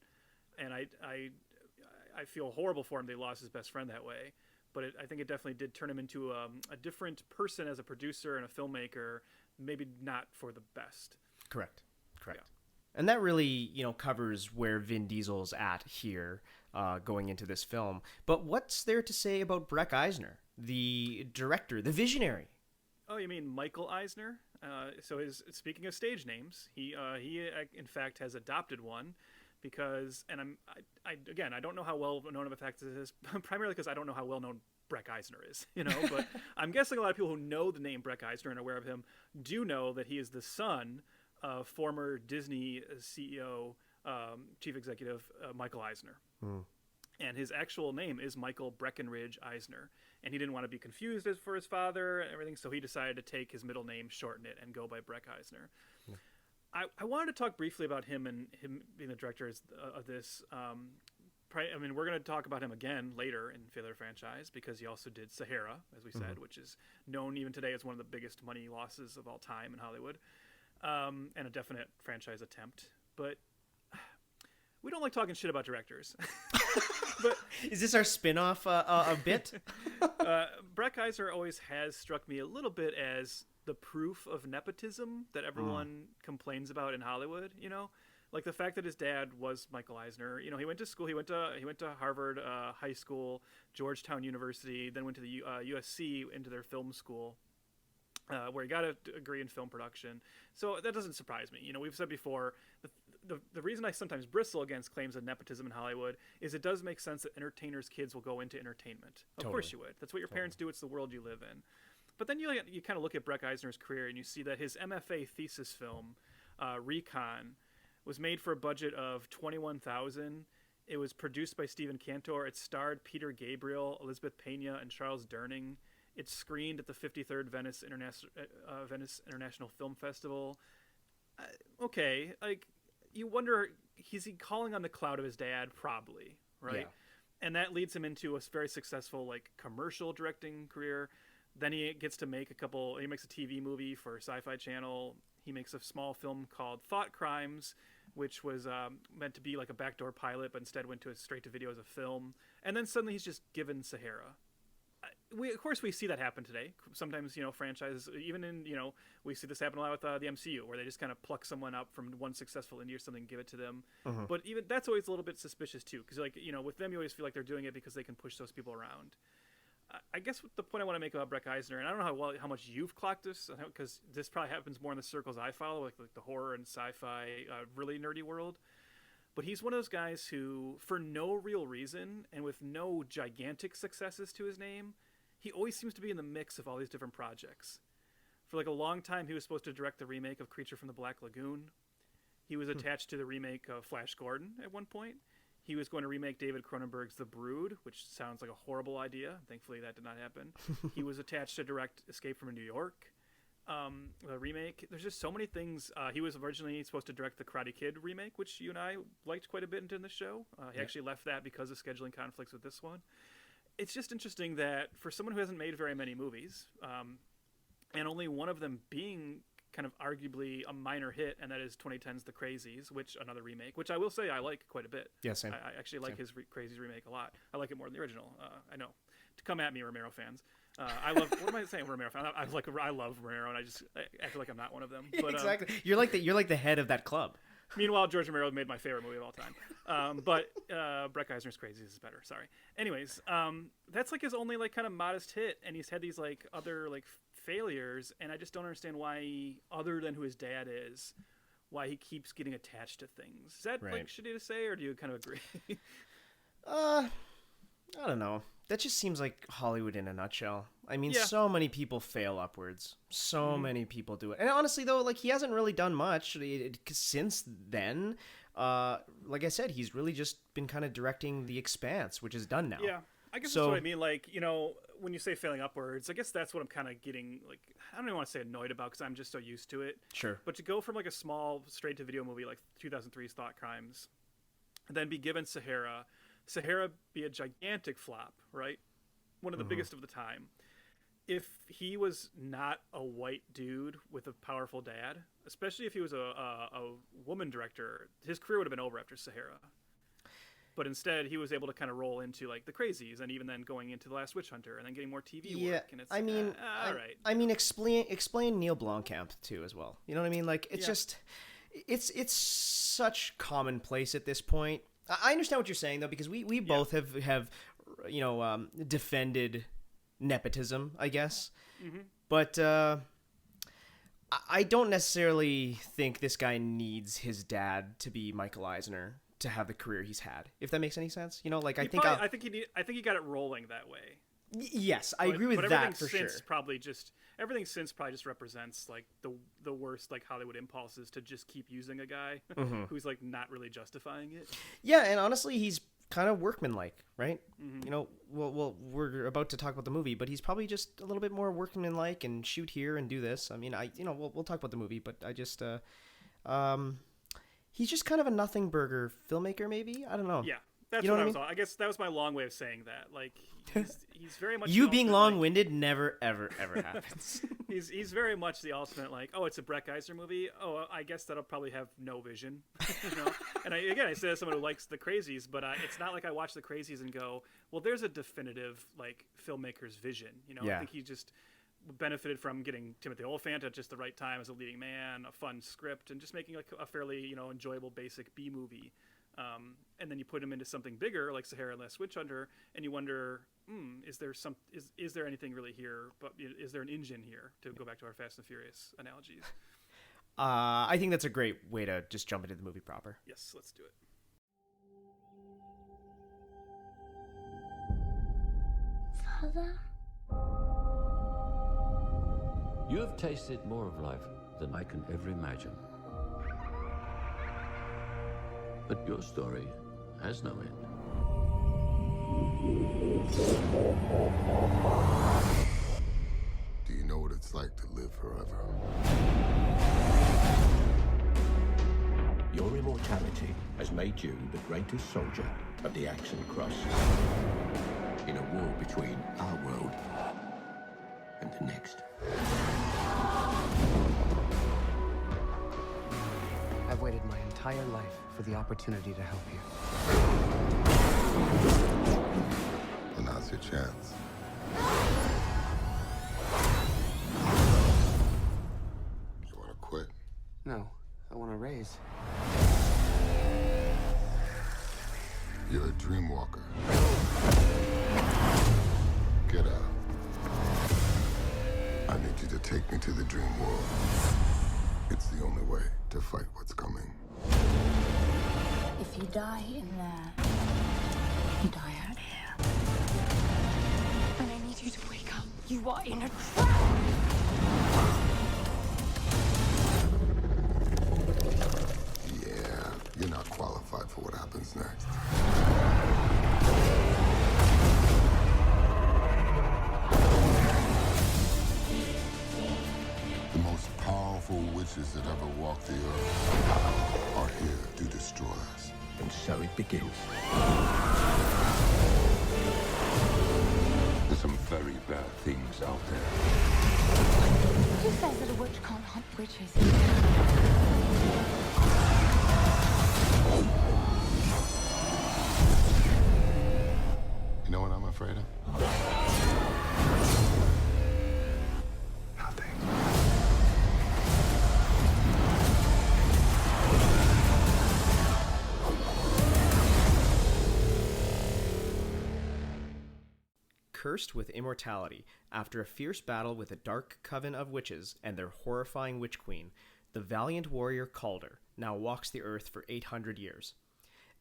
and I feel horrible for him that he lost his best friend that way, but I think it definitely did turn him into a different person as a producer and a filmmaker, maybe not for the best. Correct. Yeah. And that really, covers where Vin Diesel's at here going into this film. But what's there to say about Breck Eisner, the director, the visionary? Oh, you mean Michael Eisner? So speaking of stage names, he in fact has adopted one. Because, and I don't know how well known of a fact this is, primarily because I don't know how well known Breck Eisner is, but I'm guessing a lot of people who know the name Breck Eisner and are aware of him do know that he is the son of former Disney CEO, chief executive, Michael Eisner. And his actual name is Michael Breckenridge Eisner. And he didn't want to be confused for his father and everything, so he decided to take his middle name, shorten it, and go by Breck Eisner. I wanted to talk briefly about him and him being the director of this. We're going to talk about him again later in Failure franchise because he also did Sahara, as we said, which is known even today as one of the biggest money losses of all time in Hollywood, and a definite franchise attempt. But we don't like talking shit about directors. But is this our spin-off a bit? Breck Eisner always has struck me a little bit as the proof of nepotism that everyone complains about in Hollywood, like the fact that his dad was Michael Eisner. He went to school. He went to Harvard High School, Georgetown University, then went to the USC into their film school, where he got a degree in film production. So that doesn't surprise me. We've said before, the reason I sometimes bristle against claims of nepotism in Hollywood is it does make sense that entertainers' kids will go into entertainment. Of course you would. That's what your parents do. It's the world you live in. But then you kind of look at Breck Eisner's career and you see that his MFA thesis film, Recon, was made for a budget of $21,000. It was produced by Stephen Cantor. It starred Peter Gabriel, Elizabeth Pena, and Charles Durning. It screened at the 53rd Venice International Film Festival. Okay, like you wonder, is he calling on the clout of his dad? Probably, right? Yeah. And that leads him into a very successful like commercial directing career. Then he gets to make he makes a TV movie for Sci-Fi Channel. He makes a small film called Thought Crimes, which was meant to be like a backdoor pilot, but instead went straight to video as a film. And then suddenly he's just given Sahara. of course we see that happen today. Sometimes, franchises, even in, we see this happen a lot with the MCU, where they just kind of pluck someone up from one successful indie or something, give it to them. But even that's always a little bit suspicious too, because with them you always feel like they're doing it because they can push those people around. I guess the point I want to make about Breck Eisner, and I don't know how much you've clocked this, because this probably happens more in the circles I follow, like the horror and sci-fi, really nerdy world. But he's one of those guys who, for no real reason and with no gigantic successes to his name, he always seems to be in the mix of all these different projects. For like a long time, he was supposed to direct the remake of Creature from the Black Lagoon. He was attached to the remake of Flash Gordon at one point. He was going to remake David Cronenberg's The Brood, which sounds like a horrible idea. Thankfully, that did not happen. He was attached to direct Escape from New York, the remake. There's just so many things. He was originally supposed to direct the Karate Kid remake, which you and I liked quite a bit in the show. He actually left that because of scheduling conflicts with this one. It's just interesting that for someone who hasn't made very many movies, and only one of them being kind of arguably a minor hit, and that is 2010's The Crazies, which another remake, which I will say I like quite a bit. Yeah, same. I actually like his Crazies remake a lot. I like it more than the original. I know. To come at me, Romero fans. I love. What am I saying, Romero fan? I love Romero, and I act like I'm not one of them. But, exactly. You're like the head of that club. Meanwhile, George Romero made my favorite movie of all time. But Breck Eisner's Crazies is better. Sorry. Anyways, that's like his only like kind of modest hit, and he's had these like other like failures, and I just don't understand why, other than who his dad is, why he keeps getting attached to things. Is that like shitty to say, or do you kind of agree? I don't know. That just seems like Hollywood in a nutshell. I mean, so many people fail upwards. So many people do it. And honestly, though, like, he hasn't really done much since then. Like I said, he's really just been kind of directing The Expanse, which is done now. Yeah, I guess that's what I mean. Like, when you say failing upwards, I guess that's what I'm kind of getting, like, I don't even want to say annoyed about, because I'm just so used to it. Sure. But to go from, like, a small, straight-to-video movie like 2003's Thought Crimes, and then be given Sahara be a gigantic flop, right? One of the biggest of the time. If he was not a white dude with a powerful dad, especially if he was a woman director, his career would have been over after Sahara. But instead, he was able to kind of roll into like The Crazies, and even then going into The Last Witch Hunter, and then getting more TV work. And it's I mean, all right. I mean, explain Neil Blomkamp too as well. You know what I mean? Like, it's just, it's such commonplace at this point. I understand what you're saying though, because we both have defended nepotism, I guess. But I don't necessarily think this guy needs his dad to be Michael Eisner to have the career he's had, if that makes any sense. Like, I think he got it rolling that way. Yes, I agree with that for sure. Everything since probably just represents like the worst like Hollywood impulses to just keep using a guy who's like not really justifying it. Yeah, and honestly, he's kind of workmanlike, right? Well, we're about to talk about the movie, but he's probably just a little bit more workmanlike and shoot here and do this. I mean, we'll talk about the movie, but I just he's just kind of a nothing burger filmmaker, maybe. I don't know. Yeah. That's what I mean? I guess that was my long way of saying that. Like, he's very much you being long-winded never ever happens. he's very much the ultimate like, oh, it's a Breck Eisner movie. Oh, I guess that'll probably have no vision, And I say as someone who likes The Crazies, but it's not like I watch The Crazies and go, well, there's a definitive like filmmaker's vision. I think he just benefited from getting Timothy Olyphant at just the right time as a leading man, a fun script, and just making like a fairly enjoyable basic B movie. And then you put him into something bigger like Sahara and Last Witch Hunter, and you wonder, is there anything really here? But is there an engine here? To go back to our Fast and Furious analogies. I think that's a great way to just jump into the movie proper. Yes, let's do it. Father? You have tasted more of life than I can ever imagine. But your story has no end. Do you know what it's like to live forever? Your immortality has made you the greatest soldier of the Action Cross in a war between our world and the next. I've waited my entire life for the opportunity to help you. And now's your chance. praise. You're a dream walker. Get out. I need you to take me to the dream world. It's the only way to fight what's coming. If you die in there, you die out here. And I need you to wake up. You are in a trap! Yeah, you're not qualified for what happens next. The most powerful witches that ever walked the earth are here to destroy us. And so it begins. There's some very bad things out there. Who says that a witch can't hunt witches? You know what I'm afraid of? Nothing. Cursed with immortality, after a fierce battle with a dark coven of witches and their horrifying witch queen, the valiant warrior Calder now walks the earth for 800 years.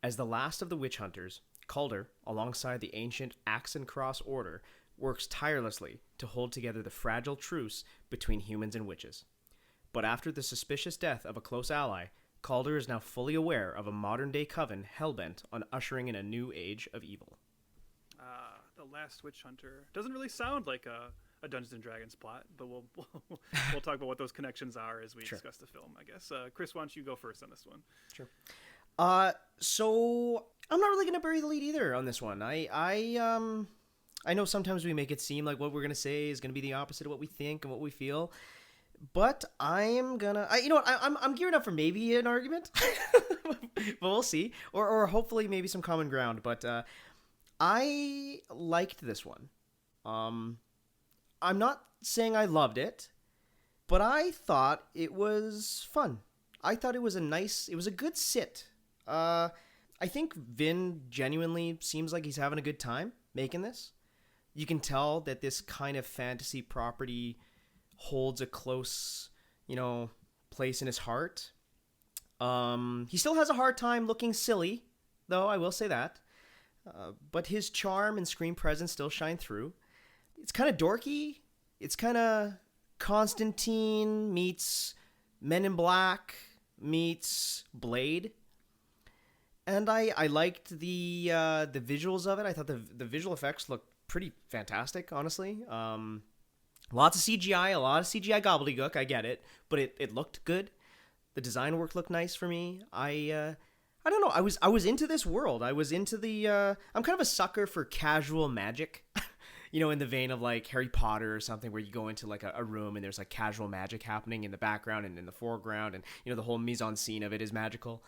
As the last of the witch hunters, Calder, alongside the ancient Axe and Cross Order, works tirelessly to hold together the fragile truce between humans and witches. But after the suspicious death of a close ally, Calder is now fully aware of a modern-day coven hellbent on ushering in a new age of evil. The Last Witch Hunter doesn't really sound like a Dungeons and Dragons plot, but we'll talk about what those connections are as we discuss the film, I guess. Chris, why don't you go first on this one? Sure. So I'm not really gonna bury the lead either on this one. I know sometimes we make it seem like what we're gonna say is gonna be the opposite of what we think and what we feel, but I'm gearing up for maybe an argument, but we'll see, or hopefully maybe some common ground. But I liked this one. I'm not saying I loved it, but I thought it was fun. I thought it was a good sit. I think Vin genuinely seems like he's having a good time making this. You can tell that this kind of fantasy property holds a close, place in his heart. He still has a hard time looking silly, though, I will say that. But his charm and screen presence still shine through. It's kind of dorky. It's kind of Constantine meets Men in Black meets Blade. And I liked the visuals of it. I thought the visual effects looked pretty fantastic, honestly. Lots of CGI, a lot of CGI gobbledygook, I get it. But it looked good. The design work looked nice for me. I don't know. I was into this world. I was into the. I'm kind of a sucker for casual magic, in the vein of like Harry Potter or something, where you go into like a room and there's like casual magic happening in the background and in the foreground, and the whole mise en scene of it is magical.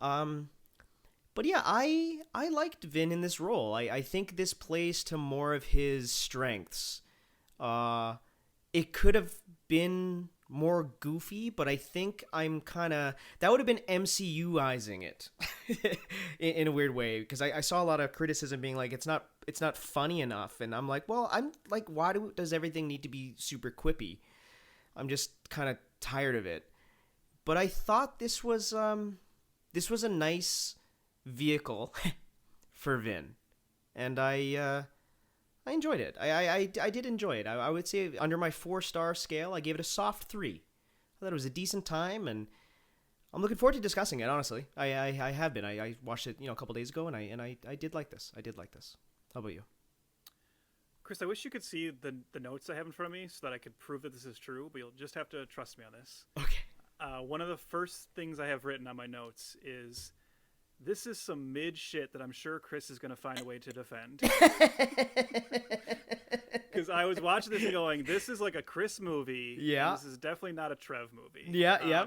But yeah, I liked Vin in this role. I think this plays to more of his strengths. It could have been more goofy, but I think that would have been MCU-izing it in a weird way, because I saw a lot of criticism being like, it's not funny enough, and I'm like, well, I'm like, why does everything need to be super quippy? I'm just kind of tired of it. But I thought this was a nice vehicle for Vin, and I enjoyed it. I did enjoy it. I would say under my 4-star scale, I gave it a soft 3. I thought it was a decent time, and I'm looking forward to discussing it, honestly. I have been. I watched it a couple days ago, and I did like this. How about you? Chris, I wish you could see the notes I have in front of me so that I could prove that this is true, but you'll just have to trust me on this. Okay. One of the first things I have written on my notes is, this is some mid shit that I'm sure Chris is going to find a way to defend. Because I was watching this and going, this is like a Chris movie. Yeah. This is definitely not a Trev movie. Yeah,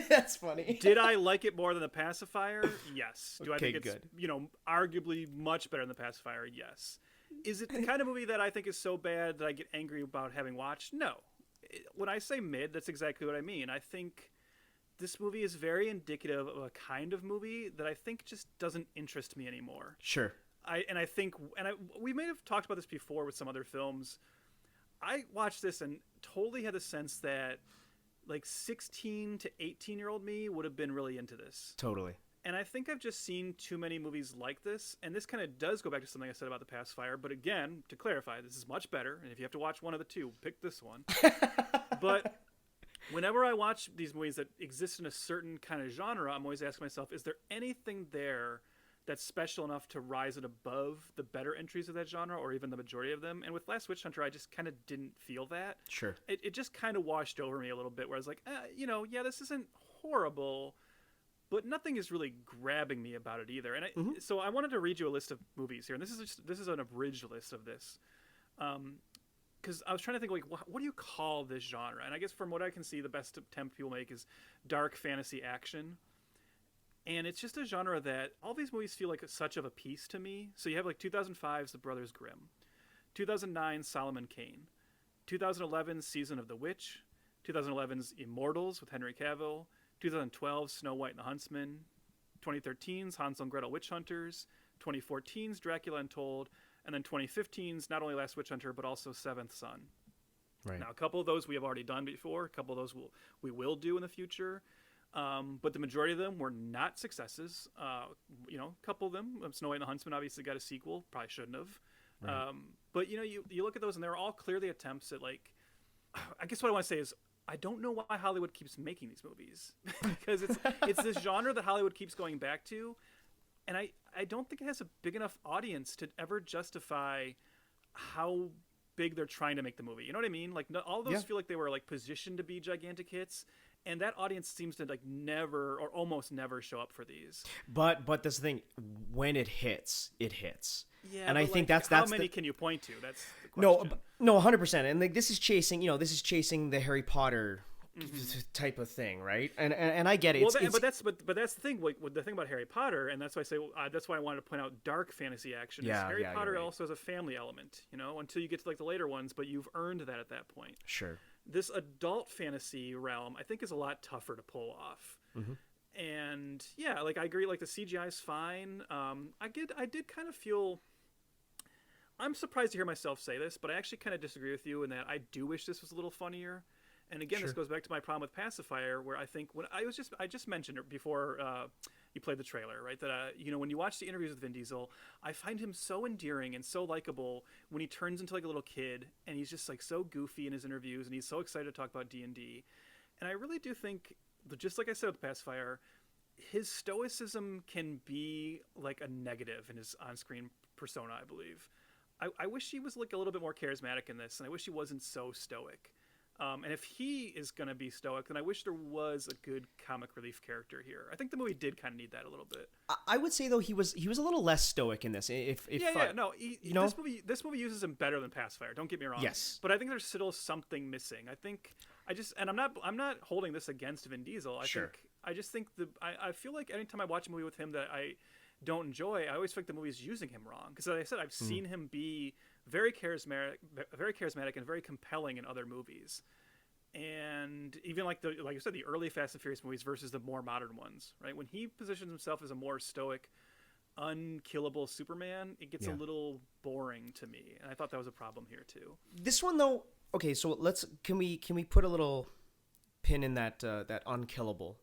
That's funny. Did I like it more than The Pacifier? Yes. Do I Okay, think it's, good. Arguably much better than The Pacifier? Yes. Is it the kind of movie that I think is so bad that I get angry about having watched? No. When I say mid, that's exactly what I mean. I think this movie is very indicative of a kind of movie that I think just doesn't interest me anymore. Sure. We may have talked about this before with some other films. I watched this and totally had the sense that like 16 to 18-year-old me would have been really into this. Totally. And I think I've just seen too many movies like this. And this kind of does go back to something I said about The Pacifier. But again, to clarify, this is much better. And if you have to watch one of the two, pick this one. But whenever I watch these movies that exist in a certain kind of genre, I'm always asking myself, is there anything there that's special enough to rise it above the better entries of that genre, or even the majority of them? And with Last Witch Hunter, I just kind of didn't feel that. Sure. It just kind of washed over me a little bit, where I was like, yeah, this isn't horrible, but nothing is really grabbing me about it either. And so I wanted to read you a list of movies here, and this is an abridged list of this, because I was trying to think, like, what do you call this genre? And I guess from what I can see, the best attempt people make is dark fantasy action. And it's just a genre that all these movies feel like such of a piece to me. So you have like 2005's The Brothers Grimm, 2009 Solomon Kane, 2011 Season of the Witch, 2011's Immortals with Henry Cavill, 2012 Snow White and the Huntsman, 2013's Hansel and Gretel Witch Hunters, 2014's Dracula Untold, and then 2015's not only Last Witch Hunter but also Seventh Son. Right. Now, a couple of those we have already done before. A couple of those we will do in the future. But the majority of them were not successes. A couple of them, Snow White and the Huntsman obviously got a sequel, probably shouldn't have. Right. But you look at those and they're all clearly attempts at, like, I guess what I want to say is I don't know why Hollywood keeps making these movies because it's this genre that Hollywood keeps going back to, and I don't think it has a big enough audience to ever justify how big they're trying to make the movie. You know what I mean? Like, all of those feel like they were like positioned to be gigantic hits. And that audience seems to like never or almost never show up for these. But that's the thing. When it hits, it hits. Yeah, and I think like, that's how many can you point to? That's the question. No, 100%. And like this is chasing the Harry Potter type of thing, right? And I get it. Well, but that's the thing. Like the thing about Harry Potter, and that's why I say that's why I wanted to point out dark fantasy action. Yeah, Harry Potter right. also has a family element, until you get to like the later ones, but you've earned that at that point. Sure. This adult fantasy realm, I think, is a lot tougher to pull off. And yeah, like I agree. Like the CGI is fine. I did kind of feel. I'm surprised to hear myself say this, but I actually kind of disagree with you in that I do wish this was a little funnier. And again, This goes back to my problem with Pacifier, where I think when I just mentioned it before you played the trailer, right? That when you watch the interviews with Vin Diesel, I find him so endearing and so likable when he turns into like a little kid, and he's just like so goofy in his interviews, and he's so excited to talk about D&D. And I really do think, just like I said with Pacifier, his stoicism can be like a negative in his on-screen persona, I believe. I wish he was like a little bit more charismatic in this, and I wish he wasn't so stoic. And if he is going to be stoic, then I wish there was a good comic relief character here. I think the movie did kind of need that a little bit. I would say though he was a little less stoic in this. This movie uses him better than Pacifier. Don't get me wrong. Yes. But I think there's still something missing. I'm not holding this against Vin Diesel. I feel like anytime I watch a movie with him that I don't enjoy, I always feel like the movie's using him wrong. Because as I said, I've seen him be very charismatic and very compelling in other movies. And even like you said, the early Fast and Furious movies versus the more modern ones, right? When he positions himself as a more stoic, unkillable Superman, it gets a little boring to me. And I thought that was a problem here too. This one though, okay, so can we put a little pin in that unkillable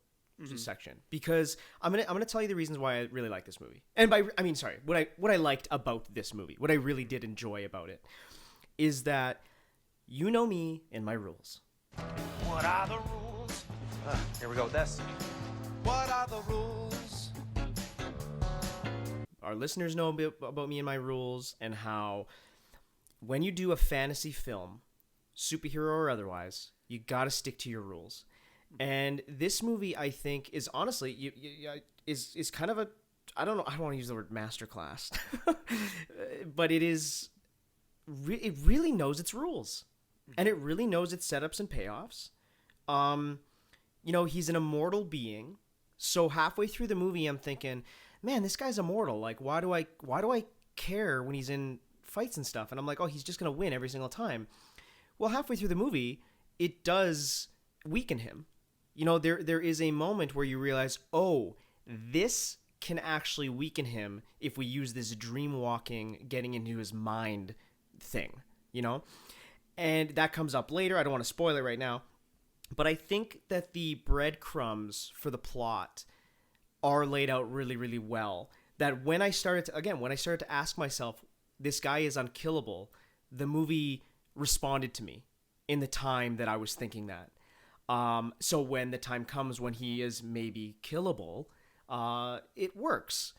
section, because I'm gonna tell you the reasons why I really like this movie, and what I liked about this movie, what I really did enjoy about it, is that you know me and my rules. What are the rules? Here we go with this. What are the rules? Our listeners know about me and my rules, and how when you do a fantasy film, superhero or otherwise, you gotta stick to your rules. And this movie, I think, is honestly is kind of a, I don't know, I don't want to use the word masterclass, but it really knows its rules, and it really knows its setups and payoffs. He's an immortal being, so halfway through the movie, I'm thinking, man, this guy's immortal. Like, why do I care when he's in fights and stuff? And I'm like, oh, he's just gonna win every single time. Well, halfway through the movie, it does weaken him. there is a moment where you realize, oh, this can actually weaken him if we use this dream walking, getting into his mind thing, And that comes up later. I don't want to spoil it right now. But I think that the breadcrumbs for the plot are laid out really, really well. That when I started to ask myself, this guy is unkillable, the movie responded to me in the time that I was thinking that. So when the time comes when he is maybe killable, it works.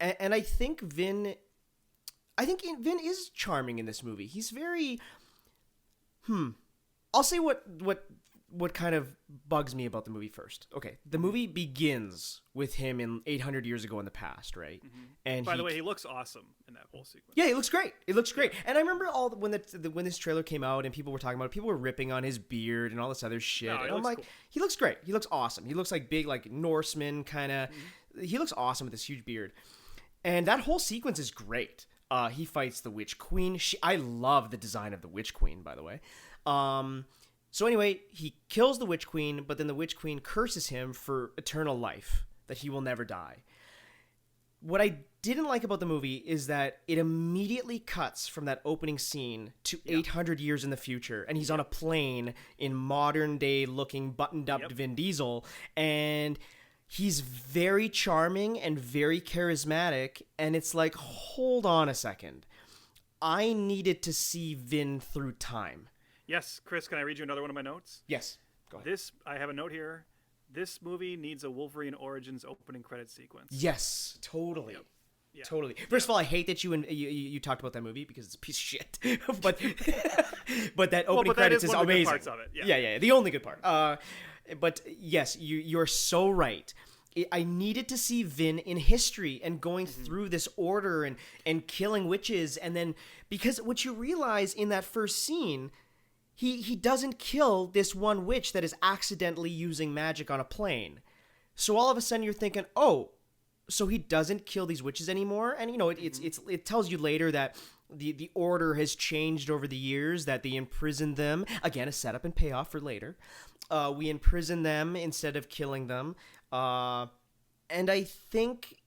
And I think Vin is charming in this movie. He's very, I'll say what kind of bugs me about the movie first. Okay, the movie begins with him in 800 years ago in the past, right? Mm-hmm. And by the way, he looks awesome in that whole sequence. Yeah, he looks great. It looks great. And I remember when this trailer came out and people were talking about it, people were ripping on his beard and all this other shit. No, and I'm like, cool. He looks great. He looks awesome. He looks like big, like Norseman kind of. Mm-hmm. He looks awesome with this huge beard. And that whole sequence is great. He fights the Witch Queen. I love the design of the Witch Queen, by the way. So anyway, he kills the Witch Queen, but then the Witch Queen curses him for eternal life, that he will never die. What I didn't like about the movie is that it immediately cuts from that opening scene to 800 years in the future, and he's on a plane in modern-day looking buttoned-up Vin Diesel, and he's very charming and very charismatic, and it's like, hold on a second. I needed to see Vin through time. Yes, Chris, can I read you another one of my notes? Yes, go ahead. I have a note here. This movie needs a Wolverine Origins opening credit sequence. Yes, totally. Yep. Yeah. Totally. First of all, I hate that you talked about that movie because it's a piece of shit. but that opening credits is amazing. Parts of it. Yeah, the only good part. But yes, you're so right. I needed to see Vin in history and going through this order and killing witches, and then because what you realize in that first scene. He doesn't kill this one witch that is accidentally using magic on a plane. So all of a sudden you're thinking, oh, so he doesn't kill these witches anymore? And it tells you later that the order has changed over the years, that they imprison them. Again, a setup and payoff for later. We imprison them instead of killing them. And I think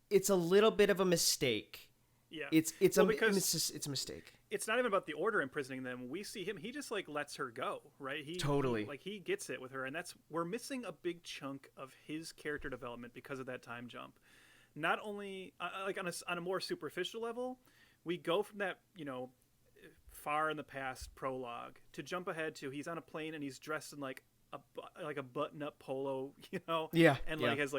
it's a little bit of a mistake. Yeah. It's a mistake. It's not even about the order imprisoning them. We see him; he just lets her go, right? Totally. He gets it with her, and we're missing a big chunk of his character development because of that time jump. Not only on a more superficial level, we go from that far in the past prologue to jump ahead to he's on a plane and he's dressed in a button-up polo, and has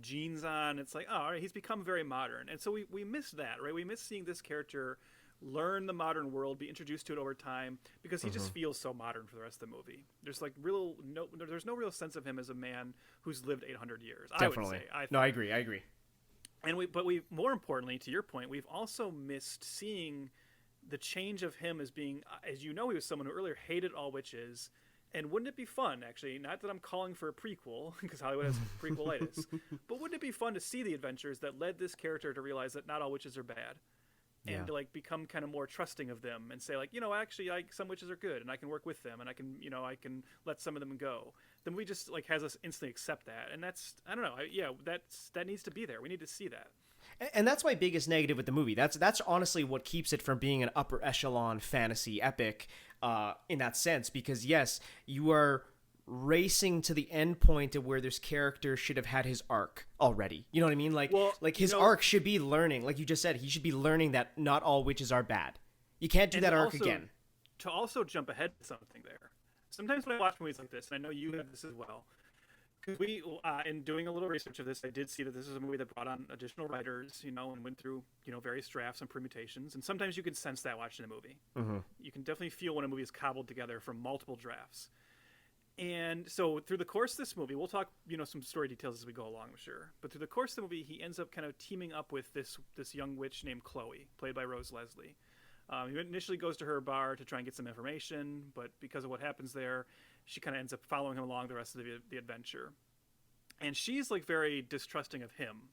jeans on. It's all right, he's become very modern, and so we miss that, right? We miss seeing this character learn the modern world, be introduced to it over time, because he just feels so modern for the rest of the movie. There's there's no real sense of him as a man who's lived 800 years. Definitely. I would say. I agree. And we more importantly, to your point, we've also missed seeing the change of him as being, as he was someone who earlier hated all witches. And wouldn't it be fun, actually, not that I'm calling for a prequel, because Hollywood has prequelitis, but wouldn't it be fun to see the adventures that led this character to realize that not all witches are bad? And to become kind of more trusting of them and say actually some witches are good and I can work with them and I can let some of them go. The movie just has us instantly accept that, and that's, I don't know, that needs to be there. We need to see that. And that's my biggest negative with the movie. That's honestly what keeps it from being an upper echelon fantasy epic in that sense, because yes, you are racing to the end point of where this character should have had his arc already. You know what I mean? His arc should be learning, like you just said, he should be learning that not all witches are bad. You can't do that arc again. To also jump ahead to something there. Sometimes when I watch movies like this, and I know you have this as well, because we, in doing a little research of this, I did see that this is a movie that brought on additional writers, and went through, various drafts and permutations. And sometimes you can sense that watching the movie. Mm-hmm. You can definitely feel when a movie is cobbled together from multiple drafts. And so through the course of this movie, we'll talk, some story details as we go along, I'm sure. But through the course of the movie, he ends up kind of teaming up with this young witch named Chloe, played by Rose Leslie. He initially goes to her bar to try and get some information, but because of what happens there, she kind of ends up following him along the rest of the adventure. And she's very distrusting of him,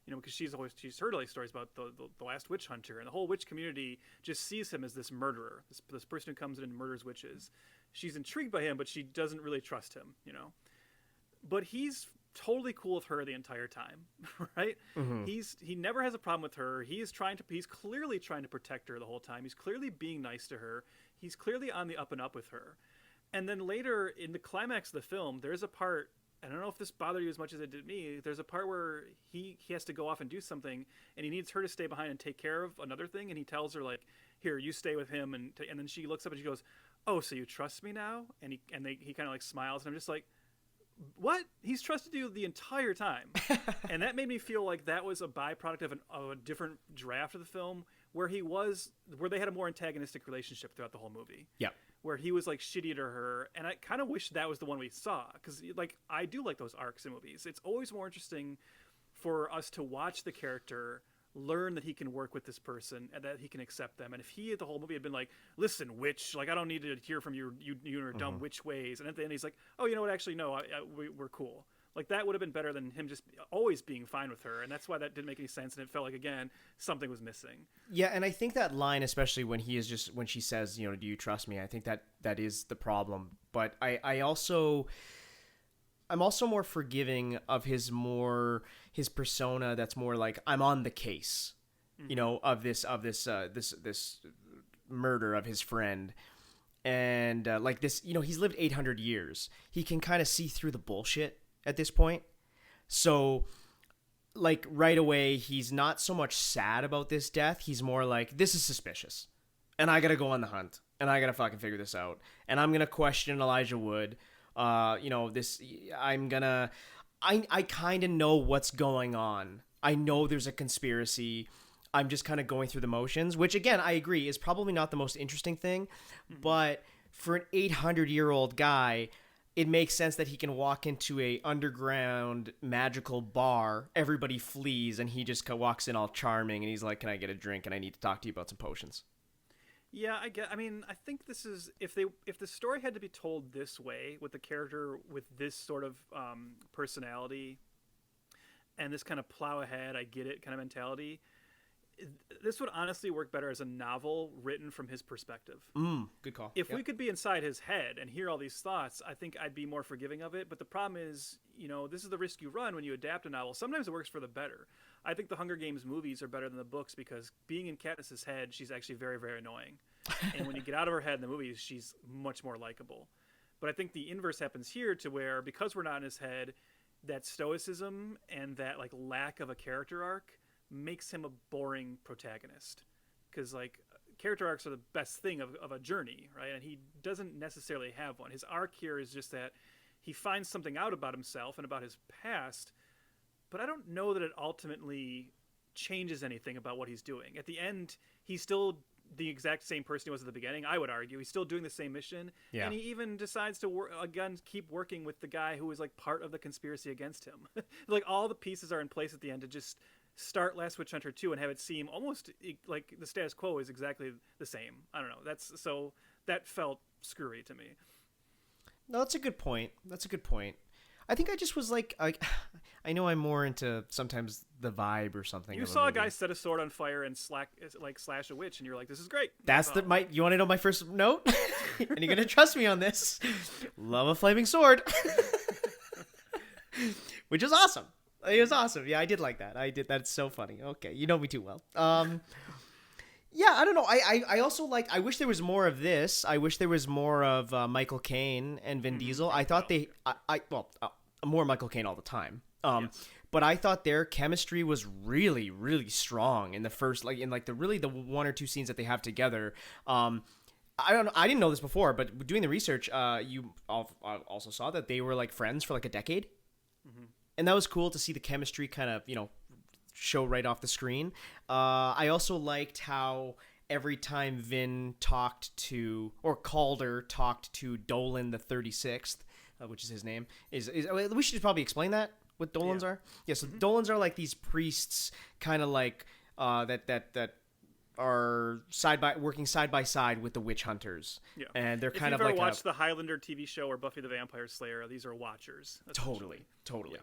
because she's heard all these stories about the last witch hunter, and the whole witch community just sees him as this murderer, this person who comes in and murders witches. She's intrigued by him, but she doesn't really trust him, but he's totally cool with her the entire time, right? He never has a problem with her. He's clearly trying to protect her the whole time. He's clearly being nice to her. He's clearly on the up and up with her. And then later in the climax of the film, there's a part, I don't know if this bothered you as much as it did me, there's a part where he has to go off and do something, and he needs her to stay behind and take care of another thing, and he tells her, like, here, you stay with him, and then she looks up and she goes, oh, so you trust me now? And he kind of like smiles, and I'm just like, what? He's trusted you the entire time. And that made me feel like that was a byproduct of a different draft of the film where they had a more antagonistic relationship throughout the whole movie. Yeah. Where he was like shitty to her. And I kind of wish that was the one we saw. Because like, I do like those arcs in movies. It's always more interesting for us to watch the character learn that he can work with this person and that he can accept them. And if he, the whole movie, had been like, listen, witch, like, I don't need to hear from you are dumb witch ways. And at the end, he's like, oh, you know what? Actually, no, we're cool. Like, that would have been better than him just always being fine with her. And that's why that didn't make any sense. And it felt like, again, something was missing. Yeah. And I think that line, especially when she says, you know, do you trust me? I think that is the problem. But I'm also more forgiving of his persona that's more like, I'm on the case, you know, of this murder of his friend. And like this, you know, he's lived 800 years. He can kind of see through the bullshit at this point. So like right away, he's not so much sad about this death. He's more like, this is suspicious and I got to go on the hunt and I got to fucking figure this out. And I'm going to question Elijah Wood. You know, I kind of know what's going on. I know there's a conspiracy. I'm just kind of going through the motions, which again, I agree is probably not the most interesting thing, but for an 800-year-old guy, it makes sense that he can walk into a underground magical bar. Everybody flees and he just walks in all charming and he's like, can I get a drink? And I need to talk to you about some potions. Yeah, I mean, I think this is, if the story had to be told this way, with the character with this sort of personality and this kind of plow ahead, I get it kind of mentality, this would honestly work better as a novel written from his perspective. Good call. If we could be inside his head and hear all these thoughts, I think I'd be more forgiving of it. But the problem is, you know, this is the risk you run when you adapt a novel. Sometimes it works for the better. I think the Hunger Games movies are better than the books because being in Katniss's head, she's actually very, very annoying. And when you get out of her head in the movies, she's much more likable. But I think the inverse happens here, to where, because we're not in his head, that stoicism and that like lack of a character arc makes him a boring protagonist. Because like, character arcs are the best thing of a journey, right? And he doesn't necessarily have one. His arc here is just that he finds something out about himself and about his past, but I don't know that it ultimately changes anything about what he's doing. At the end, he's still the exact same person he was at the beginning, I would argue. He's still doing the same mission. Yeah. And he even decides to keep working with the guy who was like part of the conspiracy against him. Like, all the pieces are in place at the end to just start Last Witch Hunter 2 and have it seem almost like the status quo is exactly the same. I don't know. That felt screwy to me. No, that's a good point. I think I just was like, I know I'm more into sometimes the vibe or something. You saw a guy set a sword on fire and slash a witch, and you're like, this is great. You want to know my first note? And you're going to trust me on this. Love a flaming sword. Which is awesome. It was awesome. Yeah, I did like that. That's so funny. Okay, you know me too well. Yeah, I don't know. I also I wish there was more of this. I wish there was more of Michael Caine and Vin Diesel. I thought more Michael Caine all the time. Yes. But I thought their chemistry was really, really strong in the first, the one or two scenes that they have together. I didn't know this before, but doing the research, you also saw that they were like friends for like a decade. Mm-hmm. And that was cool to see the chemistry kind of, show right off the screen. I also liked how every time Vin Calder talked to Dolan the 36th, which is his name, we should probably explain that, what Dolans are. Yeah, so Dolans are like these priests, kind of like that are working side by side with the witch hunters. Yeah, and they're kind of like. If you've ever watched the Highlander TV show or Buffy the Vampire Slayer, these are watchers. Totally. Yeah.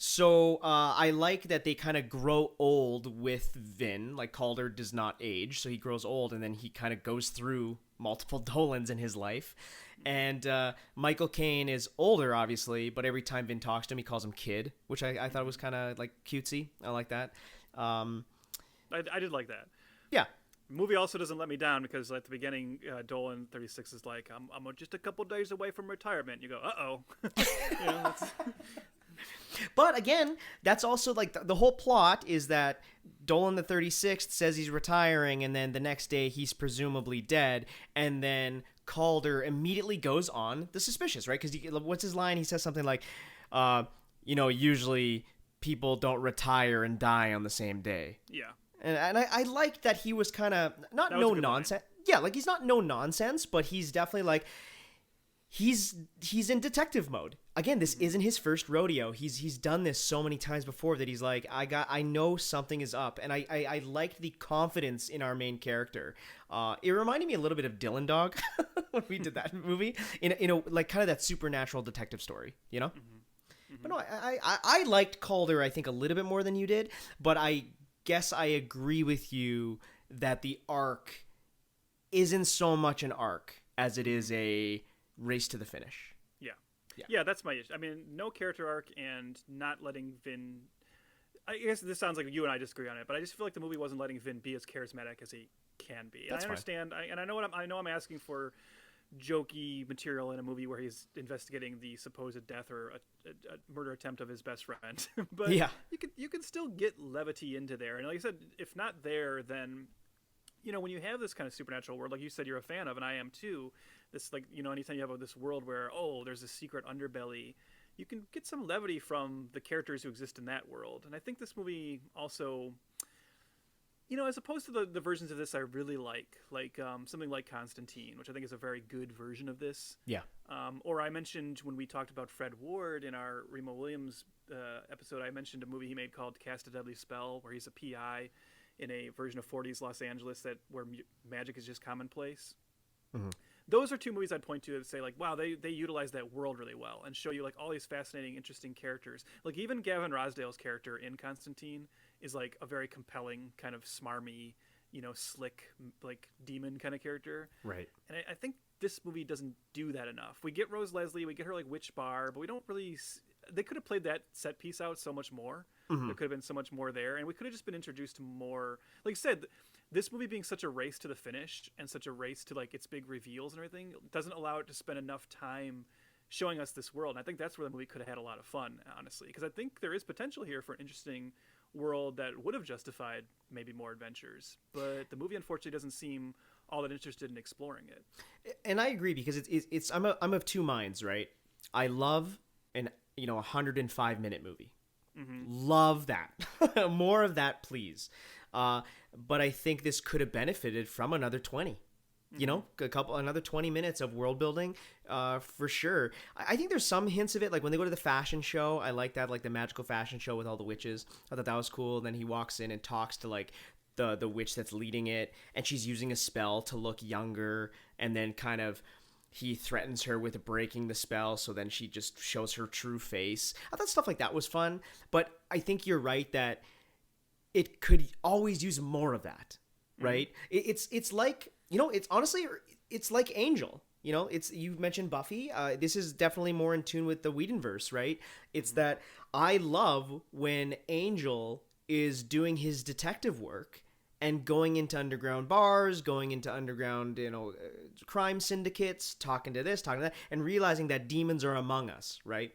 So I like that they kind of grow old with Vin. Like, Calder does not age, so he grows old, and then he kind of goes through multiple Dolans in his life. And Michael Caine is older, obviously, but every time Vin talks to him, he calls him kid, which I thought was kind of like cutesy. I like that. I did like that. Yeah. The movie also doesn't let me down because at the beginning, Dolan 36 is like, I'm just a couple days away from retirement. You go, uh-oh. You know, that's... But again, that's also like the whole plot is that Dolan the 36th says he's retiring, and then the next day he's presumably dead, and then Calder immediately goes on the suspicious, right? Because what's his line? He says something like, usually people don't retire and die on the same day. Yeah. And I like that he was kind of not no nonsense. Yeah, like he's not no nonsense, but he's definitely like he's in detective mode. Again, this isn't his first rodeo. He's done this so many times before that he's like, I know something is up, and I liked the confidence in our main character. It reminded me a little bit of Dylan Dog when we did that movie in a like kind of that supernatural detective story, you know. But no, I liked Calder I think a little bit more than you did, but I guess I agree with you that the arc isn't so much an arc as it is a race to the finish. Yeah, that's my issue. I mean, no character arc and not letting Vin... I guess this sounds like you and I disagree on it, but I just feel like the movie wasn't letting Vin be as charismatic as he can be. That's I understand, and I know I'm asking for jokey material in a movie where he's investigating the supposed death or a murder attempt of his best friend. But yeah, you can still get levity into there. And like I said, if not there, then when you have this kind of supernatural world, like you said, you're a fan of, and I am too. This anytime you have this world where there's a secret underbelly, you can get some levity from the characters who exist in that world. And I think this movie also, as opposed to the versions of this I really like something like Constantine, which I think is a very good version of this. Yeah. Or I mentioned when we talked about Fred Ward in our Remo Williams episode, I mentioned a movie he made called Cast a Deadly Spell, where he's a PI in a version of 40s Los Angeles where magic is just commonplace. Mm-hmm. Those are two movies I'd point to and say, like, wow, they utilize that world really well and show you, like, all these fascinating, interesting characters. Like, even Gavin Rosdale's character in Constantine is, like, a very compelling, kind of smarmy, slick, like, demon kind of character. Right. And I think this movie doesn't do that enough. We get Rose Leslie, we get her, like, witch bar, but we don't really... They could have played that set piece out so much more. Mm-hmm. There could have been so much more there, and we could have just been introduced to more... Like I said... This movie being such a race to the finish and such a race to like its big reveals and everything doesn't allow it to spend enough time showing us this world. And I think that's where the movie could have had a lot of fun, honestly, because I think there is potential here for an interesting world that would have justified maybe more adventures. But the movie unfortunately doesn't seem all that interested in exploring it. And I agree because it's I'm of two minds, right? I love an 105-minute movie. Mm-hmm. Love that. More of that, please. But I think this could have benefited from another 20, another 20 minutes of world building, for sure. I think there's some hints of it. Like when they go to the fashion show, I like that, like the magical fashion show with all the witches. I thought that was cool. And then he walks in and talks to like the witch that's leading it, and she's using a spell to look younger. And then kind of he threatens her with breaking the spell. So then she just shows her true face. I thought stuff like that was fun. But I think you're right that it could always use more of that, right? Mm-hmm. It's like, it's honestly, it's like Angel. You mentioned Buffy. This is definitely more in tune with the Whedonverse, right? It's mm-hmm. that I love when Angel is doing his detective work and going into underground bars, going into underground, crime syndicates, talking to this, talking to that, and realizing that demons are among us, right?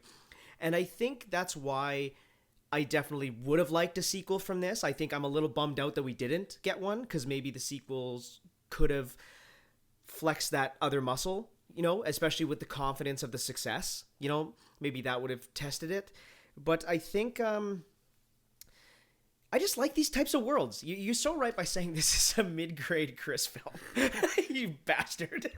And I think that's why I definitely would have liked a sequel from this. I think I'm a little bummed out that we didn't get one because maybe the sequels could have flexed that other muscle, especially with the confidence of the success. Maybe that would have tested it. But I think I just like these types of worlds. You're so right by saying this is a mid-grade Chris film. You bastard.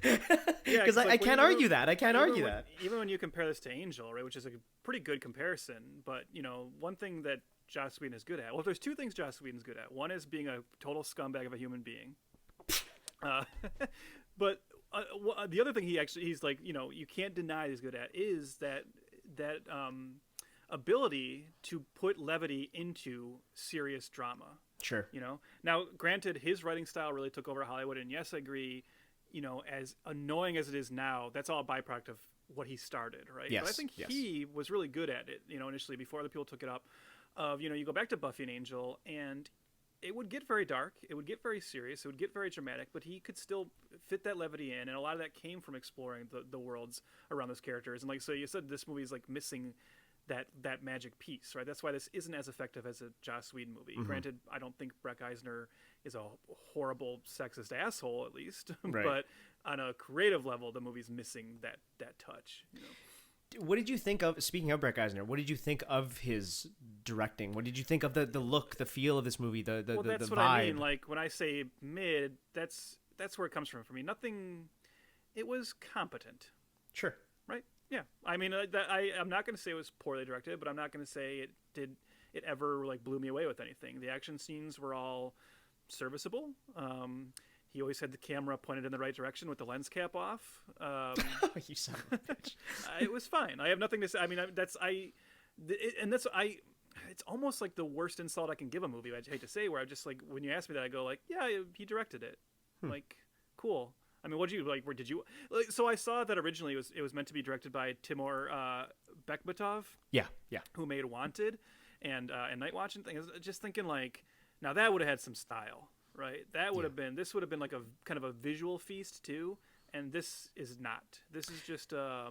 Because I can't argue that. I can't argue that. Even when you compare this to Angel, right, which is a pretty good comparison. But, one thing that Joss Whedon is good at. Well, there's two things Joss Whedon's good at. One is being a total scumbag of a human being. But the other thing he's like, you can't deny he's good at is that ability to put levity into serious drama. Sure. Now, granted, his writing style really took over Hollywood, and yes, I agree, as annoying as it is now, that's all a byproduct of what he started, right? Yes, but I think yes. he was really good at it, initially before other people took it up. You go back to Buffy and Angel, and it would get very dark, it would get very serious, it would get very dramatic, but he could still fit that levity in, and a lot of that came from exploring the worlds around those characters. And so you said this movie is missing that magic piece, right? That's why this isn't as effective as a Joss Whedon movie. Mm-hmm. Granted, I don't think Breck Eisner is a horrible sexist asshole, at least, Right. but on a creative level, the movie's missing that touch. What did you think of, speaking of Breck Eisner, what did you think of his directing? What did you think of the look, the feel of this movie, the Well, that's the what vibe? I mean. When I say mid, that's where it comes from for me. It was competent. Sure. Right? Yeah. I mean, I'm not going to say it was poorly directed, but I'm not going to say it ever blew me away with anything. The action scenes were all serviceable. He always had the camera pointed in the right direction with the lens cap off. You son of a bitch. It was fine. I have nothing to say. I mean, it's almost like the worst insult I can give a movie. I hate to say, where I just when you ask me that, I go yeah, he directed it. Cool. I mean, what did you did you so I saw that originally it was meant to be directed by Timur Bekmambetov. Yeah. Who made Wanted and Night Watch and things. Just thinking now that would have had some style, right? That would have been, this would have been a kind of a visual feast too, and this is not. This is just I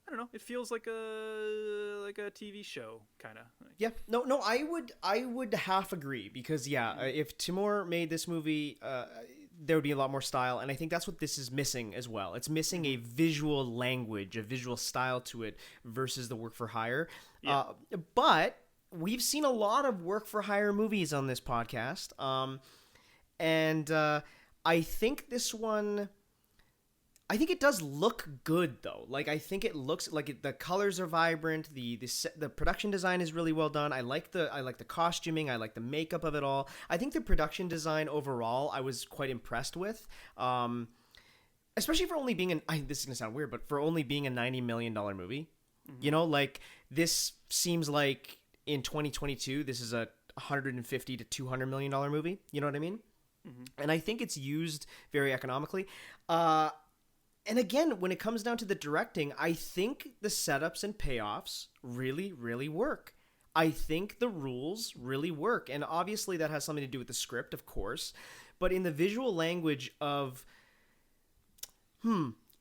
don't know. It feels like a TV show kind of. Yeah. No. I would half agree, because if Timur made this movie, there would be a lot more style, and I think that's what this is missing as well. It's missing a visual language, a visual style to it versus the work for hire. Yeah. But we've seen a lot of work for hire movies on this podcast, and I think this one. I think it does look good though. I think it looks like the colors are vibrant. The production design is really well done. I like the costuming. I like the makeup of it all. I think the production design overall I was quite impressed with. Especially for only being this is gonna sound weird, but for only being a $90 million movie. Mm-hmm. This seems like in 2022 this is a $150 to $200 million movie. You know what I mean? Mm-hmm. And I think it's used very economically. And again, when it comes down to the directing, I think the setups and payoffs really, really work. I think the rules really work. And obviously that has something to do with the script, of course. But in the visual language of,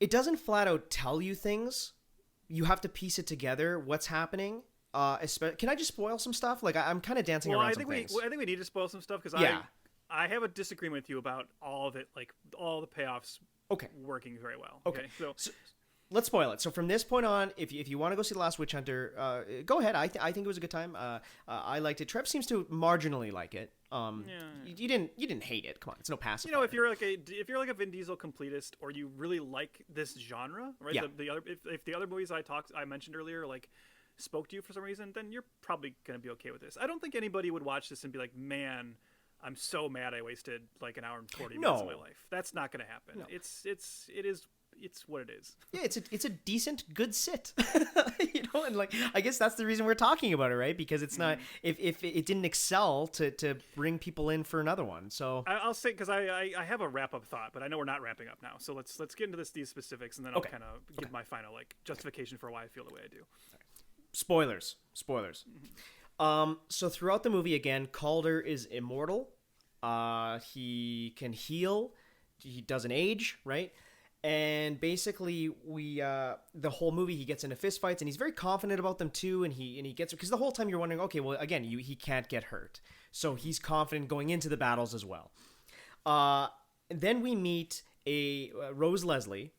it doesn't flat out tell you things. You have to piece it together, what's happening. Can I just spoil some stuff? I'm kind of dancing around some things. I think we need to spoil some stuff, because I have a disagreement with you about all of it, all the payoffs. Okay. Working very well. Okay. So let's spoil it. So from this point on, if you want to go see The Last Witch Hunter, go ahead. I think it was a good time. I liked it. Trev seems to marginally like it. You didn't hate it. Come on, it's no pacifier. If you're like a Vin Diesel completist, or you really like this genre, right? Yeah. If the other movies I mentioned earlier spoke to you for some reason, then you're probably gonna be okay with this. I don't think anybody would watch this and be like, man, I'm so mad I wasted an hour and 40 minutes of my life. That's not going to happen. No. It's what it is. Yeah, it's a decent, good sit. And I guess that's the reason we're talking about it, right? Because it's not, if it didn't excel to bring people in for another one. So I'll say, because I have a wrap up thought, but I know we're not wrapping up now. So let's get into these specifics, and then I'll kind of give my final justification for why I feel the way I do. Right. Spoilers. Mm-hmm. So throughout the movie, again, Calder is immortal. He can heal. He doesn't age, right? And basically, the whole movie, he gets into fistfights, and he's very confident about them too. And he gets, because the whole time you're wondering, okay, well, again, he can't get hurt, so he's confident going into the battles as well. And then we meet a Rose Leslie,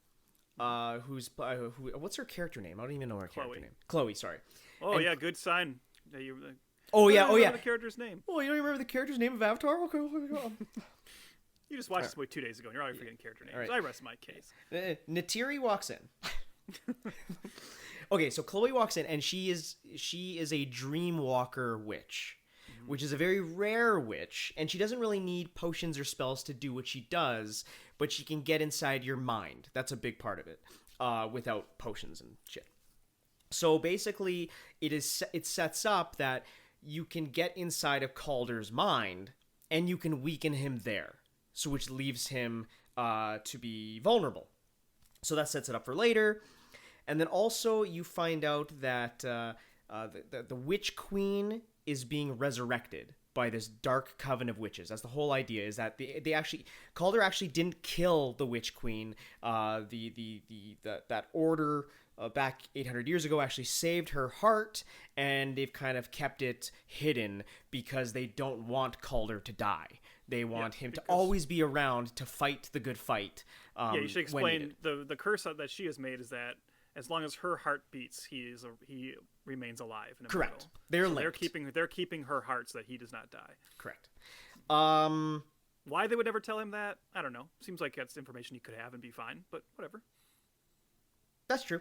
what's her character name? I don't even know her character name. Chloe, sorry. Oh, and, good sign. You the character's name. Oh, you don't remember the character's name of Avatar? Okay. You just watched this movie 2 days ago, and you're already forgetting character names. Right. I rest my case. Natiri walks in. Okay, so Chloe walks in, and she is a Dreamwalker witch, which is a very rare witch, and she doesn't really need potions or spells to do what she does, but she can get inside your mind. That's a big part of it, without potions and shit. So basically, it sets up that you can get inside of Calder's mind, and you can weaken him there. So which leaves him to be vulnerable. So that sets it up for later. And then also you find out that the Witch Queen is being resurrected by this dark coven of witches. That's the whole idea, is that they actually, Calder actually didn't kill the Witch Queen. That order back 800 years ago actually saved her heart, and they've kind of kept it hidden because they don't want Calder to die. They want him to always be around to fight the good fight. You should explain the curse that she has made is that as long as her heart beats, he remains alive. And correct. They're keeping her heart so that he does not die. Correct. Why they would never tell him that, I don't know. Seems like that's information he could have and be fine, but whatever. That's true.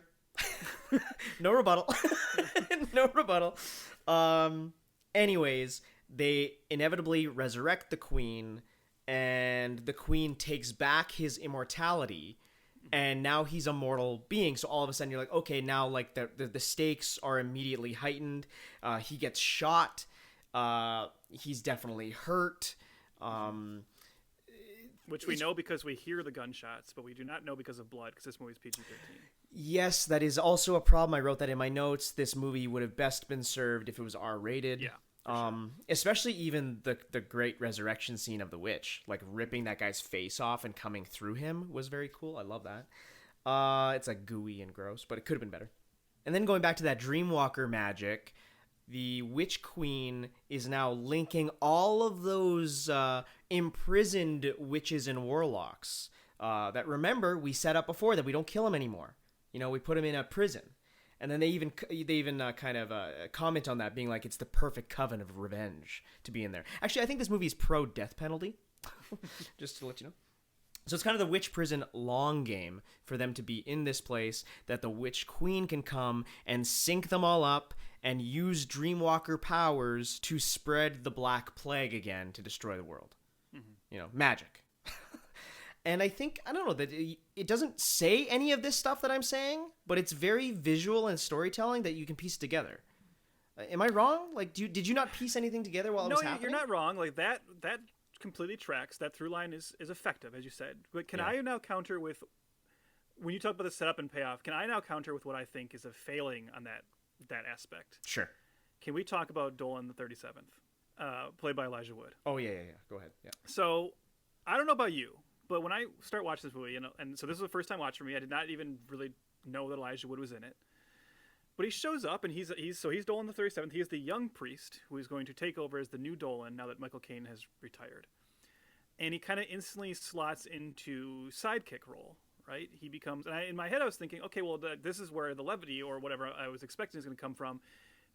No rebuttal. No rebuttal. Anyways, they inevitably resurrect the queen, and the queen takes back his immortality, and now he's a mortal being. So all of a sudden you're like, okay, now like the stakes are immediately heightened. He gets shot. He's definitely hurt. Which we know because we hear the gunshots, but we do not know because of blood, because this movie's PG-13. Yes, that is also a problem. I wrote that in my notes. This movie would have best been served if it was R-rated. Yeah. Sure. Especially even the great resurrection scene of the witch, like ripping that guy's face off and coming through him was very cool. I love that. It's like gooey and gross, but it could have been better. And then going back to that Dreamwalker magic, the Witch Queen is now linking all of those imprisoned witches and warlocks that, remember, we set up before that we don't kill them anymore. You know, we put them in a prison. And then they even kind of comment on that, being like, it's the perfect coven of revenge to be in there. Actually, I think this movie is pro-death penalty, just to let you know. So it's kind of the witch prison long game for them to be in this place, that the Witch Queen can come and sync them all up and use Dreamwalker powers to spread the Black Plague again to destroy the world. Mm-hmm. You know, magic. And I think, I don't know, that it doesn't say any of this stuff that I'm saying, but it's very visual and storytelling that you can piece together. Am I wrong? Like, did you not piece anything together while it was happening? No, you're not wrong. Like, that completely tracks. That through line is effective, as you said. But can I now counter with, when you talk about the setup and payoff, can I now counter with what I think is a failing on that aspect? Sure. Can we talk about Dolan the 37th, played by Elijah Wood? Oh, yeah. Go ahead. Yeah. So, I don't know about you, but when I start watching this movie, and so this was the first time watch for me, I did not even really know that Elijah Wood was in it. But he shows up, and he's Dolan the 37th. He is the young priest who is going to take over as the new Dolan now that Michael Caine has retired. And he kind of instantly slots into sidekick role, right? He becomes, and in my head I was thinking, okay, well, this is where the levity or whatever I was expecting is going to come from.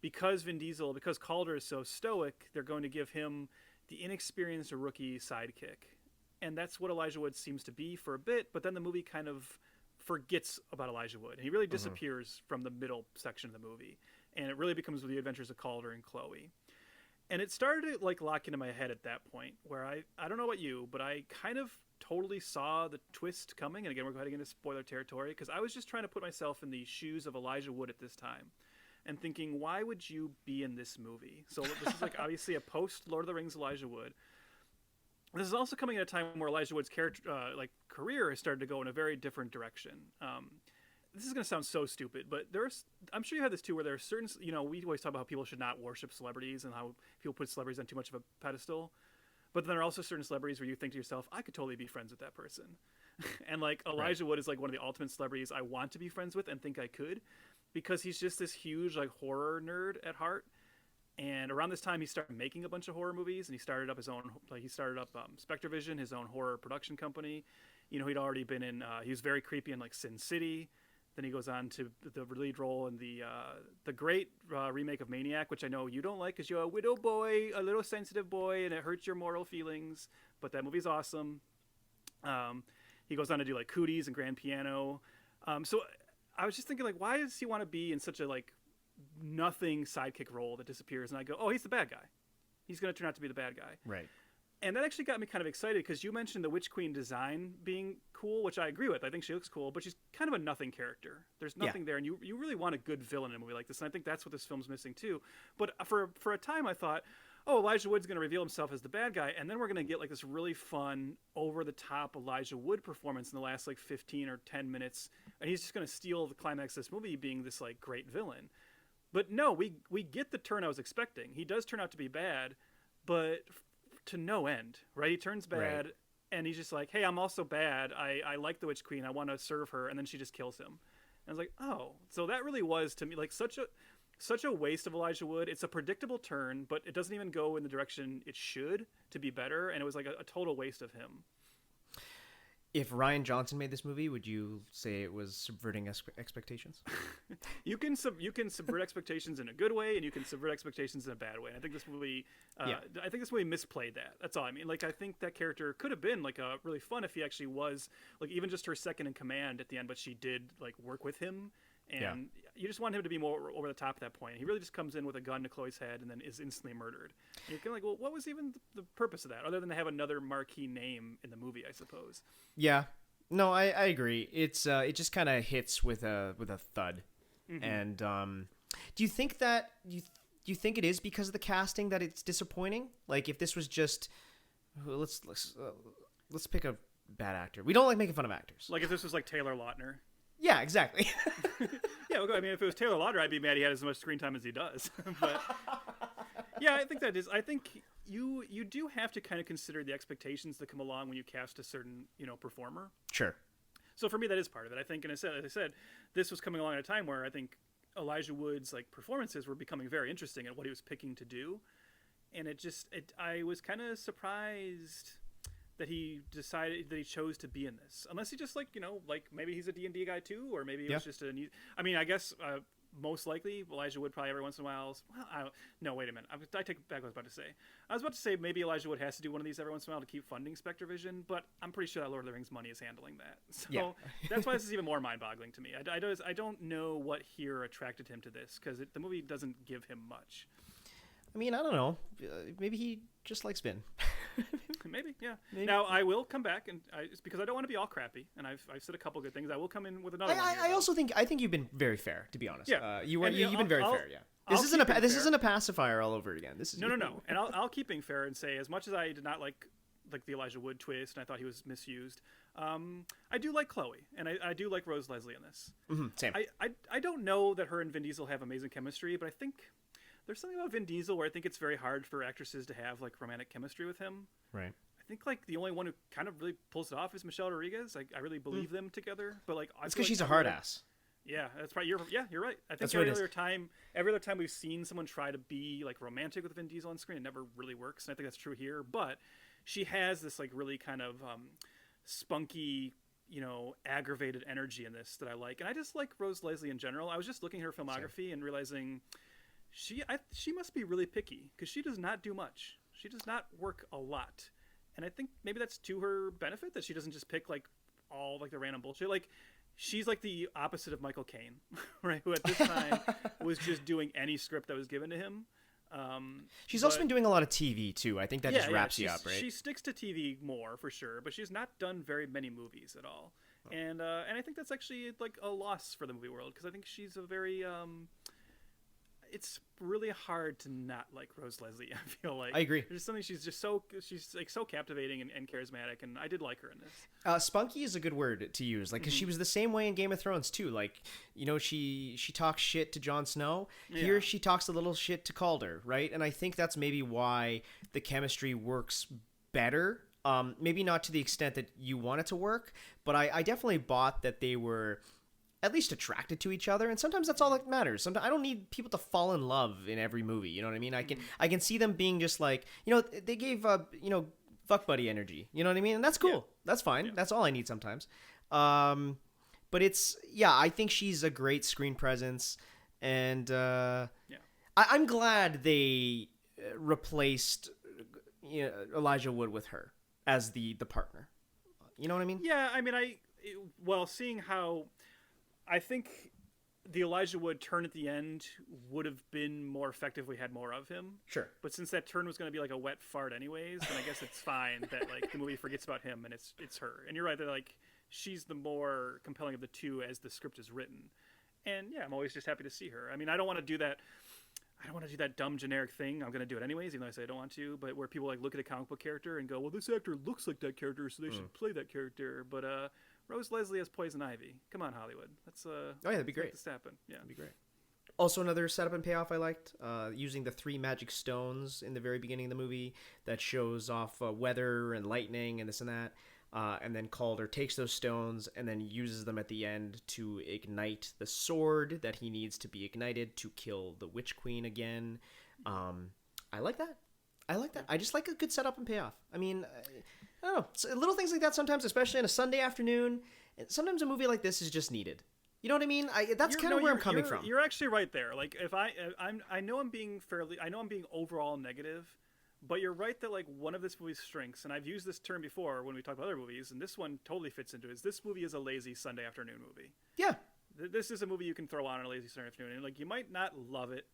Because because Calder is so stoic, they're going to give him the inexperienced rookie sidekick. And that's what Elijah Wood seems to be for a bit, but then the movie kind of forgets about Elijah Wood. And he really disappears from the middle section of the movie. And it really becomes the adventures of Calder and Chloe. And it started to like lock into my head at that point, where I don't know about you, but I kind of totally saw the twist coming. And again, we're heading into spoiler territory, because I was just trying to put myself in the shoes of Elijah Wood at this time and thinking, why would you be in this movie? So this is like obviously a post Lord of the Rings Elijah Wood. This is also coming at a time where Elijah Wood's career has started to go in a very different direction. This is going to sound so stupid, but I'm sure you had this too, where there are certain, we always talk about how people should not worship celebrities and how people put celebrities on too much of a pedestal. But then there are also certain celebrities where you think to yourself, I could totally be friends with that person. And like Elijah Wood is like one of the ultimate celebrities I want to be friends with and think I could, because he's just this huge like horror nerd at heart. And around this time, he started making a bunch of horror movies, and he started up SpectreVision, his own horror production company. He'd already been in. He was very creepy in like Sin City. Then he goes on to the lead role in the great remake of Maniac, which I know you don't like because you're a widow boy, a little sensitive boy, and it hurts your moral feelings. But that movie's awesome. He goes on to do like Cooties and Grand Piano. So I was just thinking, like, why does he want to be in such a like nothing sidekick role that disappears? And I go, oh, he's the bad guy. He's going to turn out to be the bad guy. Right. And that actually got me kind of excited, because you mentioned the Witch Queen design being cool, which I agree with. I think she looks cool, but she's kind of a nothing character. There's nothing there, and you really want a good villain in a movie like this, and I think that's what this film's missing too. But for a time I thought, oh, Elijah Wood's going to reveal himself as the bad guy, and then we're going to get like this really fun, over-the-top Elijah Wood performance in the last like 15 or 10 minutes, and he's just going to steal the climax of this movie, being this like great villain. But no, we get the turn I was expecting. He does turn out to be bad, but to no end, right? He turns bad, right. And he's just like, hey, I'm also bad. I like the Witch Queen. I want to serve her, and then she just kills him. And I was like, oh, so that really was to me like such a waste of Elijah Wood. It's a predictable turn, but it doesn't even go in the direction it should to be better, and it was like a total waste of him. If Rian Johnson made this movie, would you say it was subverting expectations? You can subvert expectations in a good way, and you can subvert expectations in a bad way. And I think this movie, misplayed that. That's all I mean. Like, I think that character could have been like a really fun if he actually was like even just her second in command at the end, but she did like work with him. And you just want him to be more over the top at that point. He really just comes in with a gun to Chloe's head and then is instantly murdered. And you're kind of like, well, what was even the purpose of that, other than to have another marquee name in the movie, I suppose. Yeah, no, I agree. It's it just kind of hits with a thud. Mm-hmm. And do you think that do you think it is because of the casting that it's disappointing? Like, if this was just let's pick a bad actor. We don't like making fun of actors. Like if this was like Taylor Lautner. Yeah, exactly. Yeah, well, I mean, if it was Taylor Lautner, I'd be mad he had as much screen time as he does. But yeah, I think that is. I think you do have to kind of consider the expectations that come along when you cast a certain performer. Sure. So for me, that is part of it. I think, and as I said, this was coming along at a time where I think Elijah Wood's like performances were becoming very interesting at what he was picking to do, and I was kind of surprised that he decided that he chose to be in this, unless he just like maybe he's a D&D guy too, or maybe it was just I mean, I guess most likely Elijah Wood probably every once in a while. No, wait a minute. I take back what I was about to say. I was about to say maybe Elijah Wood has to do one of these every once in a while to keep funding Spectre Vision, but I'm pretty sure that Lord of the Rings money is handling that. So that's why this is even more mind-boggling to me. I don't know what here attracted him to this, because the movie doesn't give him much. I mean, I don't know. Maybe he just likes Vin. Maybe, yeah. Maybe. Now, I will come back, and it's because I don't want to be all crappy, and I've said a couple good things. I will come in with another one. I also think you've been very fair, to be honest. Yeah. You've been very fair, yeah. This isn't a pacifier all over again. This is No. And I'll keep being fair and say, as much as I did not like the Elijah Wood twist, and I thought he was misused, I do like Chloe, and I do like Rose Leslie in this. Mm-hmm, same. I don't know that her and Vin Diesel have amazing chemistry, but I think there's something about Vin Diesel where I think it's very hard for actresses to have like romantic chemistry with him. Right. I think like the only one who kind of really pulls it off is Michelle Rodriguez. I really believe them together, but like it's because she's a hard ass. Yeah, that's probably you're right. I think every other time we've seen someone try to be like romantic with Vin Diesel on screen, it never really works, and I think that's true here. But she has this like really kind of spunky, aggravated energy in this that I like, and I just like Rose Leslie in general. I was just looking at her filmography and realizing she must be really picky, because she does not do much. She does not work a lot. And I think maybe that's to her benefit, that she doesn't just pick like all like the random bullshit. Like she's like the opposite of Michael Caine, right? Who at this time was just doing any script that was given to him. She's also been doing a lot of TV too. I think that just wraps you up, right? She sticks to TV more for sure, but she's not done very many movies at all. Oh. And I think that's actually like a loss for the movie world, because I think she's a very it's really hard to not like Rose Leslie. I feel like I agree. There's something she's like so captivating and charismatic, and I did like her in this. Spunky is a good word to use, like, because she was the same way in Game of Thrones too. Like, she talks shit to Jon Snow. Here she talks a little shit to Calder, right? And I think that's maybe why the chemistry works better. Maybe not to the extent that you want it to work, but I definitely bought that they were at least attracted to each other, and sometimes that's all that matters. Sometimes I don't need people to fall in love in every movie. You know what I mean? I can see them being just like, they gave fuck buddy energy. You know what I mean? And that's cool. Yeah. That's fine. Yeah. That's all I need sometimes. But I think she's a great screen presence, and I'm glad they replaced Elijah Wood with her as the partner. You know what I mean? Yeah, I mean, seeing how I think the Elijah Wood turn at the end would have been more effective if we had more of him. Sure. But since that turn was going to be like a wet fart anyways, then I guess it's fine that like the movie forgets about him and it's her. And you're right that like she's the more compelling of the two as the script is written. And yeah, I'm always just happy to see her. I mean, I don't want to do that. I don't want to do that dumb generic thing. I'm going to do it anyways, even though I say I don't want to. But where people like look at a comic book character and go, well, this actor looks like that character, so they should play that character. But Rose Leslie as Poison Ivy. Come on, Hollywood. Let's that'd be great. Make this happen. Yeah, that'd be great. Also, another setup and payoff I liked, using the 3 magic stones in the very beginning of the movie that shows off weather and lightning and this and that. And then Calder takes those stones and then uses them at the end to ignite the sword that he needs to be ignited to kill the Witch Queen again. I like that. I just like a good setup and payoff. I mean, I don't know. Little things like that sometimes, especially on a Sunday afternoon. Sometimes a movie like this is just needed. You know what I mean? That's kind of where I'm coming from. You're actually right there. Like, if I know I'm being overall negative. But you're right that like one of this movie's strengths, and I've used this term before when we talk about other movies, and this one totally fits into it, is this movie is a lazy Sunday afternoon movie. Yeah. This is a movie you can throw on a lazy Sunday afternoon, and like you might not love it,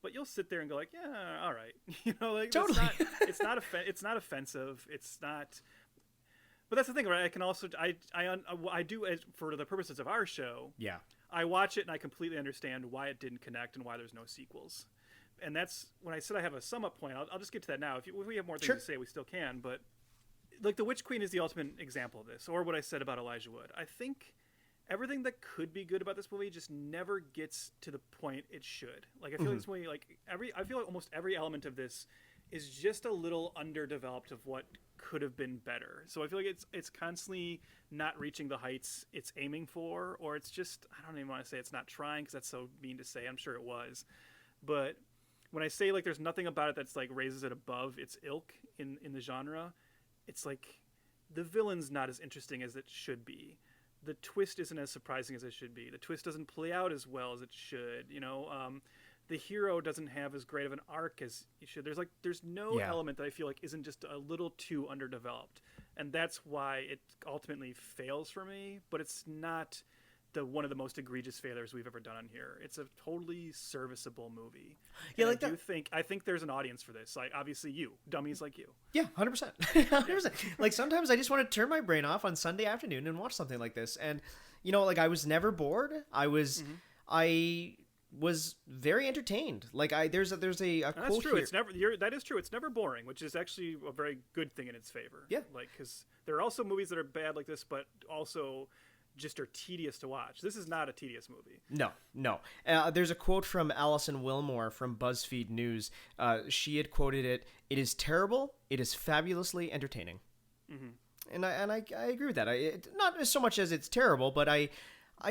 but you'll sit there and go like, yeah, all right. You know, like totally. It's not offensive. It's not. But that's the thing, right? I can also I do, for the purposes of our show. Yeah. I watch it and I completely understand why it didn't connect and why there's no sequels. And that's when I said I have a sum up point. I'll just get to that now. If we have more things to say, we still can. But like the Witch Queen is the ultimate example of this, or what I said about Elijah Wood. I think everything that could be good about this movie just never gets to the point it should. Like I feel like this movie, I feel like almost every element of this is just a little underdeveloped of what could have been better. So I feel like it's constantly not reaching the heights it's aiming for, or it's just, I don't even want to say it's not trying because that's so mean to say. I'm sure it was, but when I say like there's nothing about it that's like raises it above its ilk in the genre, it's like the villain's not as interesting as it should be. The twist isn't as surprising as it should be. The twist doesn't play out as well as it should. You know, the hero doesn't have as great of an arc as he should. There's no element that I feel like isn't just a little too underdeveloped, and that's why it ultimately fails for me. But it's not one of the most egregious failures we've ever done on here. It's a totally serviceable movie. Yeah, and I think there's an audience for this. Like obviously you, dummies like you. Yeah, 100%. 100%. Like sometimes I just want to turn my brain off on Sunday afternoon and watch something like this. And you know, like I was never bored. I was very entertained. Like there's a quote That's true. here. That is true. It's never boring, which is actually a very good thing in its favor. Yeah. Like because there are also movies that are bad like this, but also just are tedious to watch. This is not a tedious movie. No. There's a quote from Alison Wilmore from BuzzFeed News. She had quoted it, "It is terrible. It is fabulously entertaining." Mm-hmm. And I agree with that. Not so much as it's terrible, but I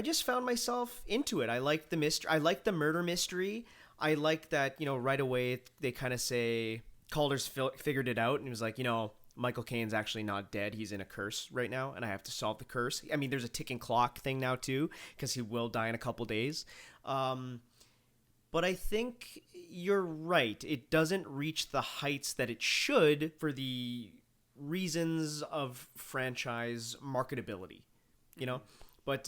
just found myself into it. I like the mystery. I like the murder mystery. I like that, you know, right away they kind of say Calder's figured it out and he was like, you know, Michael Caine's actually not dead. He's in a curse right now, and I have to solve the curse. I mean, there's a ticking clock thing now, too, because he will die in a couple days. But I think you're right. It doesn't reach the heights that it should for the reasons of franchise marketability, you know? But,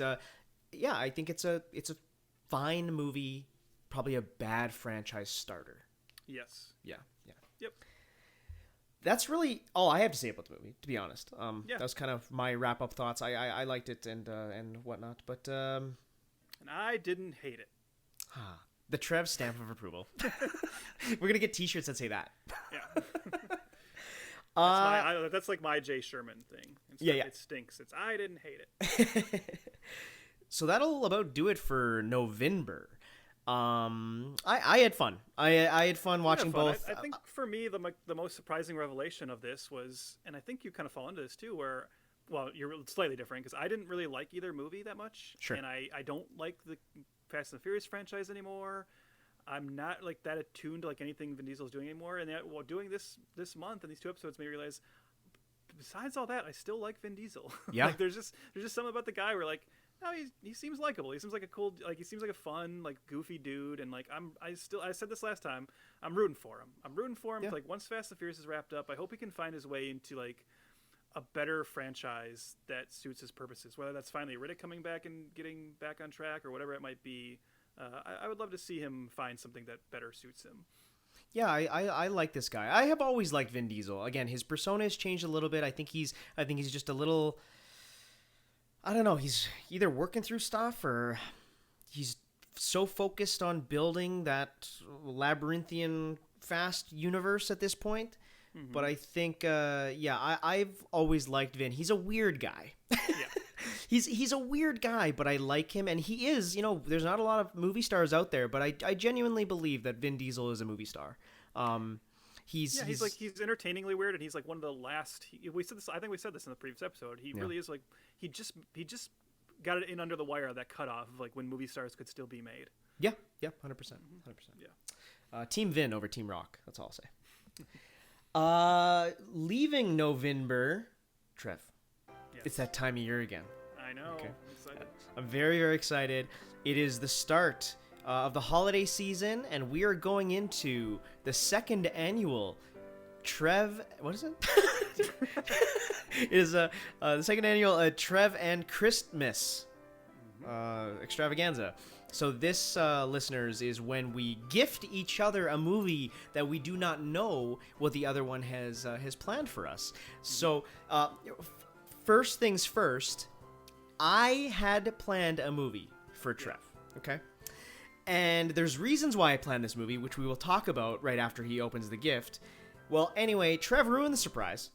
yeah, I think it's a fine movie, probably a bad franchise starter. Yes. Yeah. Yep. That's really all I have to say about the movie, to be honest. Yeah. That was kind of my wrap-up thoughts. I liked it and whatnot, but and I didn't hate it. The Trev stamp of approval. We're gonna get T-shirts that say that. Yeah. That's like my Jay Sherman thing. Yeah. It stinks. I didn't hate it. So that'll about do it for No-VIN-ber. I had fun. I had fun watching both. I think for me the most surprising revelation of this was, and I think you kind of fall into this too, where, well, you're slightly different because I didn't really like either movie that much. Sure. And I don't like the Fast and the Furious franchise anymore. I'm not like that attuned to like anything Vin Diesel's doing anymore. And yet, while doing this month and these 2 episodes made me realize, besides all that, I still like Vin Diesel. Yeah. Like there's just something about the guy where like, no, he seems likable. He seems like a cool, like he seems like a fun, like goofy dude. And like I said this last time, I'm rooting for him. Yeah. Like once Fast and Furious is wrapped up, I hope he can find his way into like a better franchise that suits his purposes. Whether that's finally Riddick coming back and getting back on track or whatever it might be. I would love to see him find something that better suits him. Yeah, I like this guy. I have always liked Vin Diesel. Again, his persona has changed a little bit. I think he's just a little, I don't know, he's either working through stuff or he's so focused on building that labyrinthian fast universe at this point. But I think, I've always liked Vin. He's a weird guy. He's a weird guy, but I like him, and he is. There's not a lot of movie stars out there, but I genuinely believe that Vin Diesel is a movie star. He's entertainingly weird, and he's like one of the last. We said this. I think we said this in the previous episode. He really is like he just got it in under the wire, that cutoff of like when movie stars could still be made. Yeah, 100%. Yeah. Team Vin over Team Rock. That's all I'll say. Leaving No-VIN-ber, Trev. Yes. It's that time of year again. I know. Okay. I'm excited. I'm very, very excited. It is the start of the holiday season, and we are going into the second annual what is it? It is the second annual Trev and Christmas extravaganza. So this, listeners, is when we gift each other a movie that we do not know what the other one has planned for us. So first things first, I had planned a movie for Trev, okay? And there's reasons why I planned this movie, which we will talk about right after he opens the gift. Well, anyway, Trev ruined the surprise.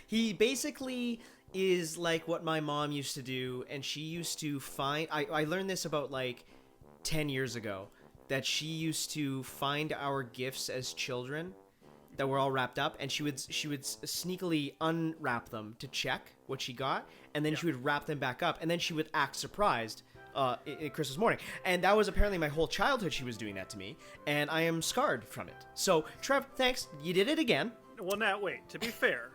He basically is like what my mom used to do, and she used to find... I learned this about, 10 years ago, that she used to find our gifts as children that were all wrapped up, and she would sneakily unwrap them to check what she got, and then she would wrap them back up, and then she would act surprised Christmas morning. And that was apparently my whole childhood. She was doing that to me, and I am scarred from it. So, Trev, thanks. You did it again. Well, now, wait. To be fair,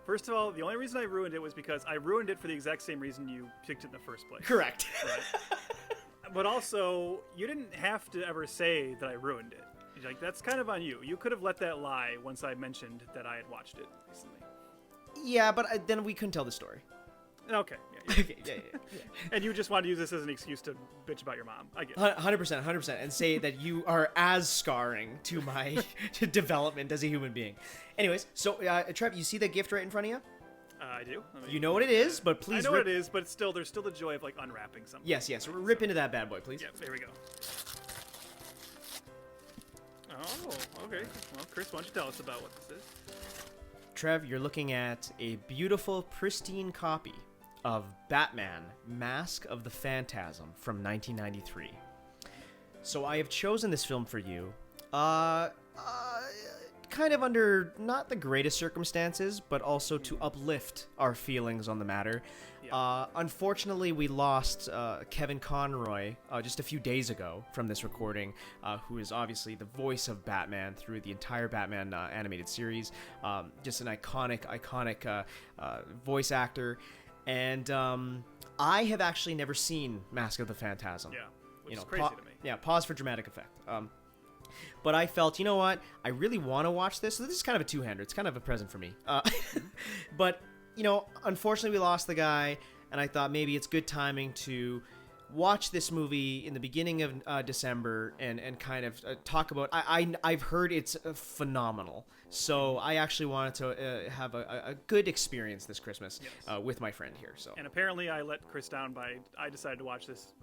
first of all, the only reason I ruined it was because I ruined it for the exact same reason you picked it in the first place. Correct. Right? But also, you didn't have to ever say that I ruined it. Like, that's kind of on you. You could have let that lie once I mentioned that I had watched it recently. Yeah, but then we couldn't tell the story. Okay. Okay, yeah. And you just wanted to use this as an excuse to bitch about your mom. I get it. 100%, and say that you are as scarring to my development as a human being. Anyways, so Trev, you see the gift right in front of you? I do. You know what it is, but please. I know what it is, but there's still the joy of unwrapping something. Yes. Rip into that bad boy, please. Yeah, there we go. Oh, okay. Well, Chris, why don't you tell us about what this is? Trev, you're looking at a beautiful, pristine copy of Batman: Mask of the Phantasm from 1993. So I have chosen this film for you, kind of under not the greatest circumstances, but also to uplift our feelings on the matter. Yeah. Unfortunately, we lost Kevin Conroy just a few days ago from this recording, who is obviously the voice of Batman through the entire Batman animated series. Just an iconic voice actor. And I have actually never seen Mask of the Phantasm. Yeah, which is crazy to me. Yeah, pause for dramatic effect. But I felt, you know what? I really want to watch this. So this is kind of a two-hander. It's kind of a present for me. But, unfortunately we lost the guy, and I thought maybe it's good timing to watch this movie in the beginning of December and kind of talk about... I've heard it's phenomenal. So I actually wanted to have a good experience this Christmas with my friend here. So. And apparently I let Chris down I decided to watch this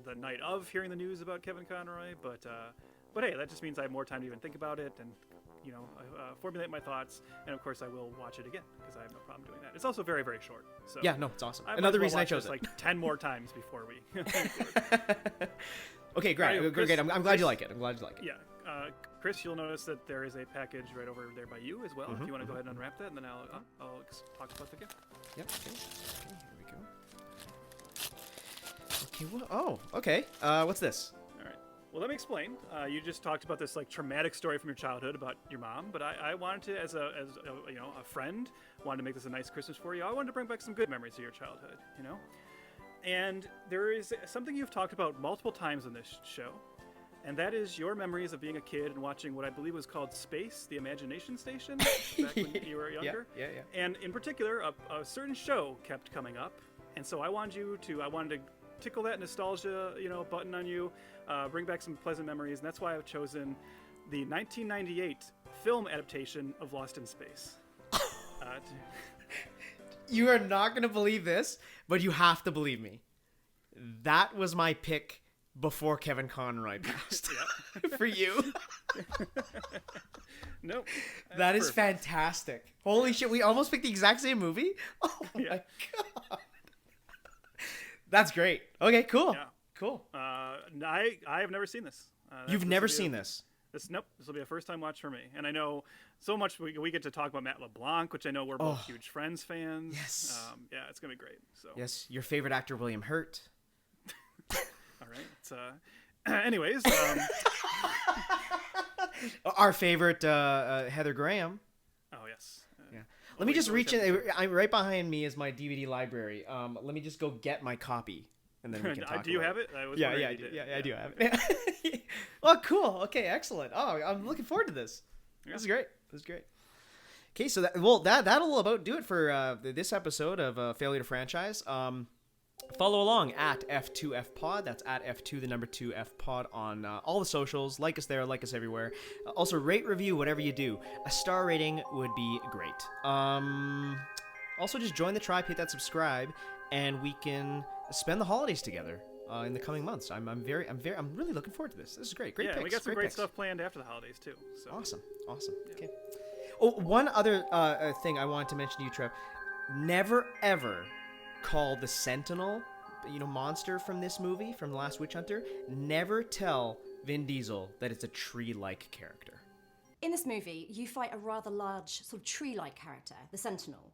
the night of hearing the news about Kevin Conroy, but hey, that just means I have more time to even think about it and formulate my thoughts, and of course I will watch it again because I have no problem doing that. It's also very, very short. So yeah, no, it's awesome. Another reason I chose it 10 more times before we. Okay, great. Right, Chris, I'm glad you like it. Yeah, Chris, you'll notice that there is a package right over there by you as well. If you want to go ahead and unwrap that, and then I'll talk about the gift. Yep. Okay. Here we go. Okay. Well, okay. What's this? Well, let me explain. You just talked about this traumatic story from your childhood about your mom, but I wanted to, as a friend, wanted to make this a nice Christmas for you. I wanted to bring back some good memories of your childhood, And there is something you've talked about multiple times in this show, and that is your memories of being a kid and watching what I believe was called Space, the Imagination Station, back when you were younger. Yeah. And in particular, a certain show kept coming up, and so I wanted to tickle that nostalgia, button on you, bring back some pleasant memories, and that's why I've chosen the 1998 film adaptation of Lost in Space. You are not going to believe this, but you have to believe me. That was my pick before Kevin Conroy passed. For you. Nope. That is fantastic. Holy shit, we almost picked the exact same movie? Oh my god. That's great. Okay, cool. Yeah. Cool. I have never seen this. You've never seen this? Nope. This will be a first time watch for me. And I know so much we get to talk about Matt LeBlanc, which I know we're both huge Friends fans. Yes. Yeah, it's going to be great. So. Yes, your favorite actor, William Hurt. All right. It's, anyways. Our favorite Heather Graham. Oh, yes. Yeah. Let me just reach in. I'm right behind me is my DVD library. Let me just go get my copy, and then we can talk. Do you about have it? Yeah, I do have it. Oh, cool. Okay, excellent. Oh, I'm looking forward to this. Yeah. This is great. Okay, so that'll about do it for this episode of Failure to Franchise. Follow along at F2FPod. That's at F2, the number 2 FPod on all the socials. Like us there, like us everywhere. Also, rate, review, whatever you do. A star rating would be great. Also, just join the tribe, hit that subscribe, and we can spend the holidays together in the coming months. I'm really looking forward to this. This is great. Great picks. We got some great picks. stuff planned after the holidays too. So. Awesome. Yeah. Okay. Oh, one other thing I wanted to mention to you, Trev. Never ever call the Sentinel, monster from this movie, from The Last Witch Hunter, never tell Vin Diesel that it's a tree-like character. In this movie, you fight a rather large, sort of tree-like character, the Sentinel.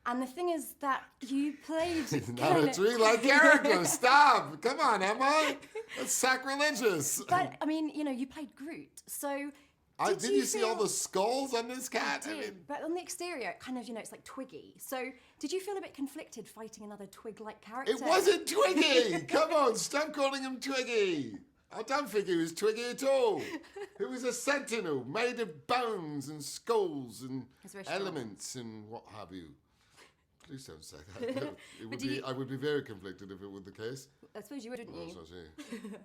And the thing is that you played... It's not a tree-like character. Stop. Come on, Emma. That's sacrilegious. But, I mean, you played Groot, so... Did you see all the skulls on this cat? I did, but on the exterior, kind of, it's like Twiggy. So, did you feel a bit conflicted fighting another Twig-like character? It wasn't Twiggy! Come on, stop calling him Twiggy! I don't think he was Twiggy at all. He was a sentinel made of bones and skulls and elements and what have you. Please don't say that. I would be very conflicted if it were the case. I suppose you would, wouldn't you?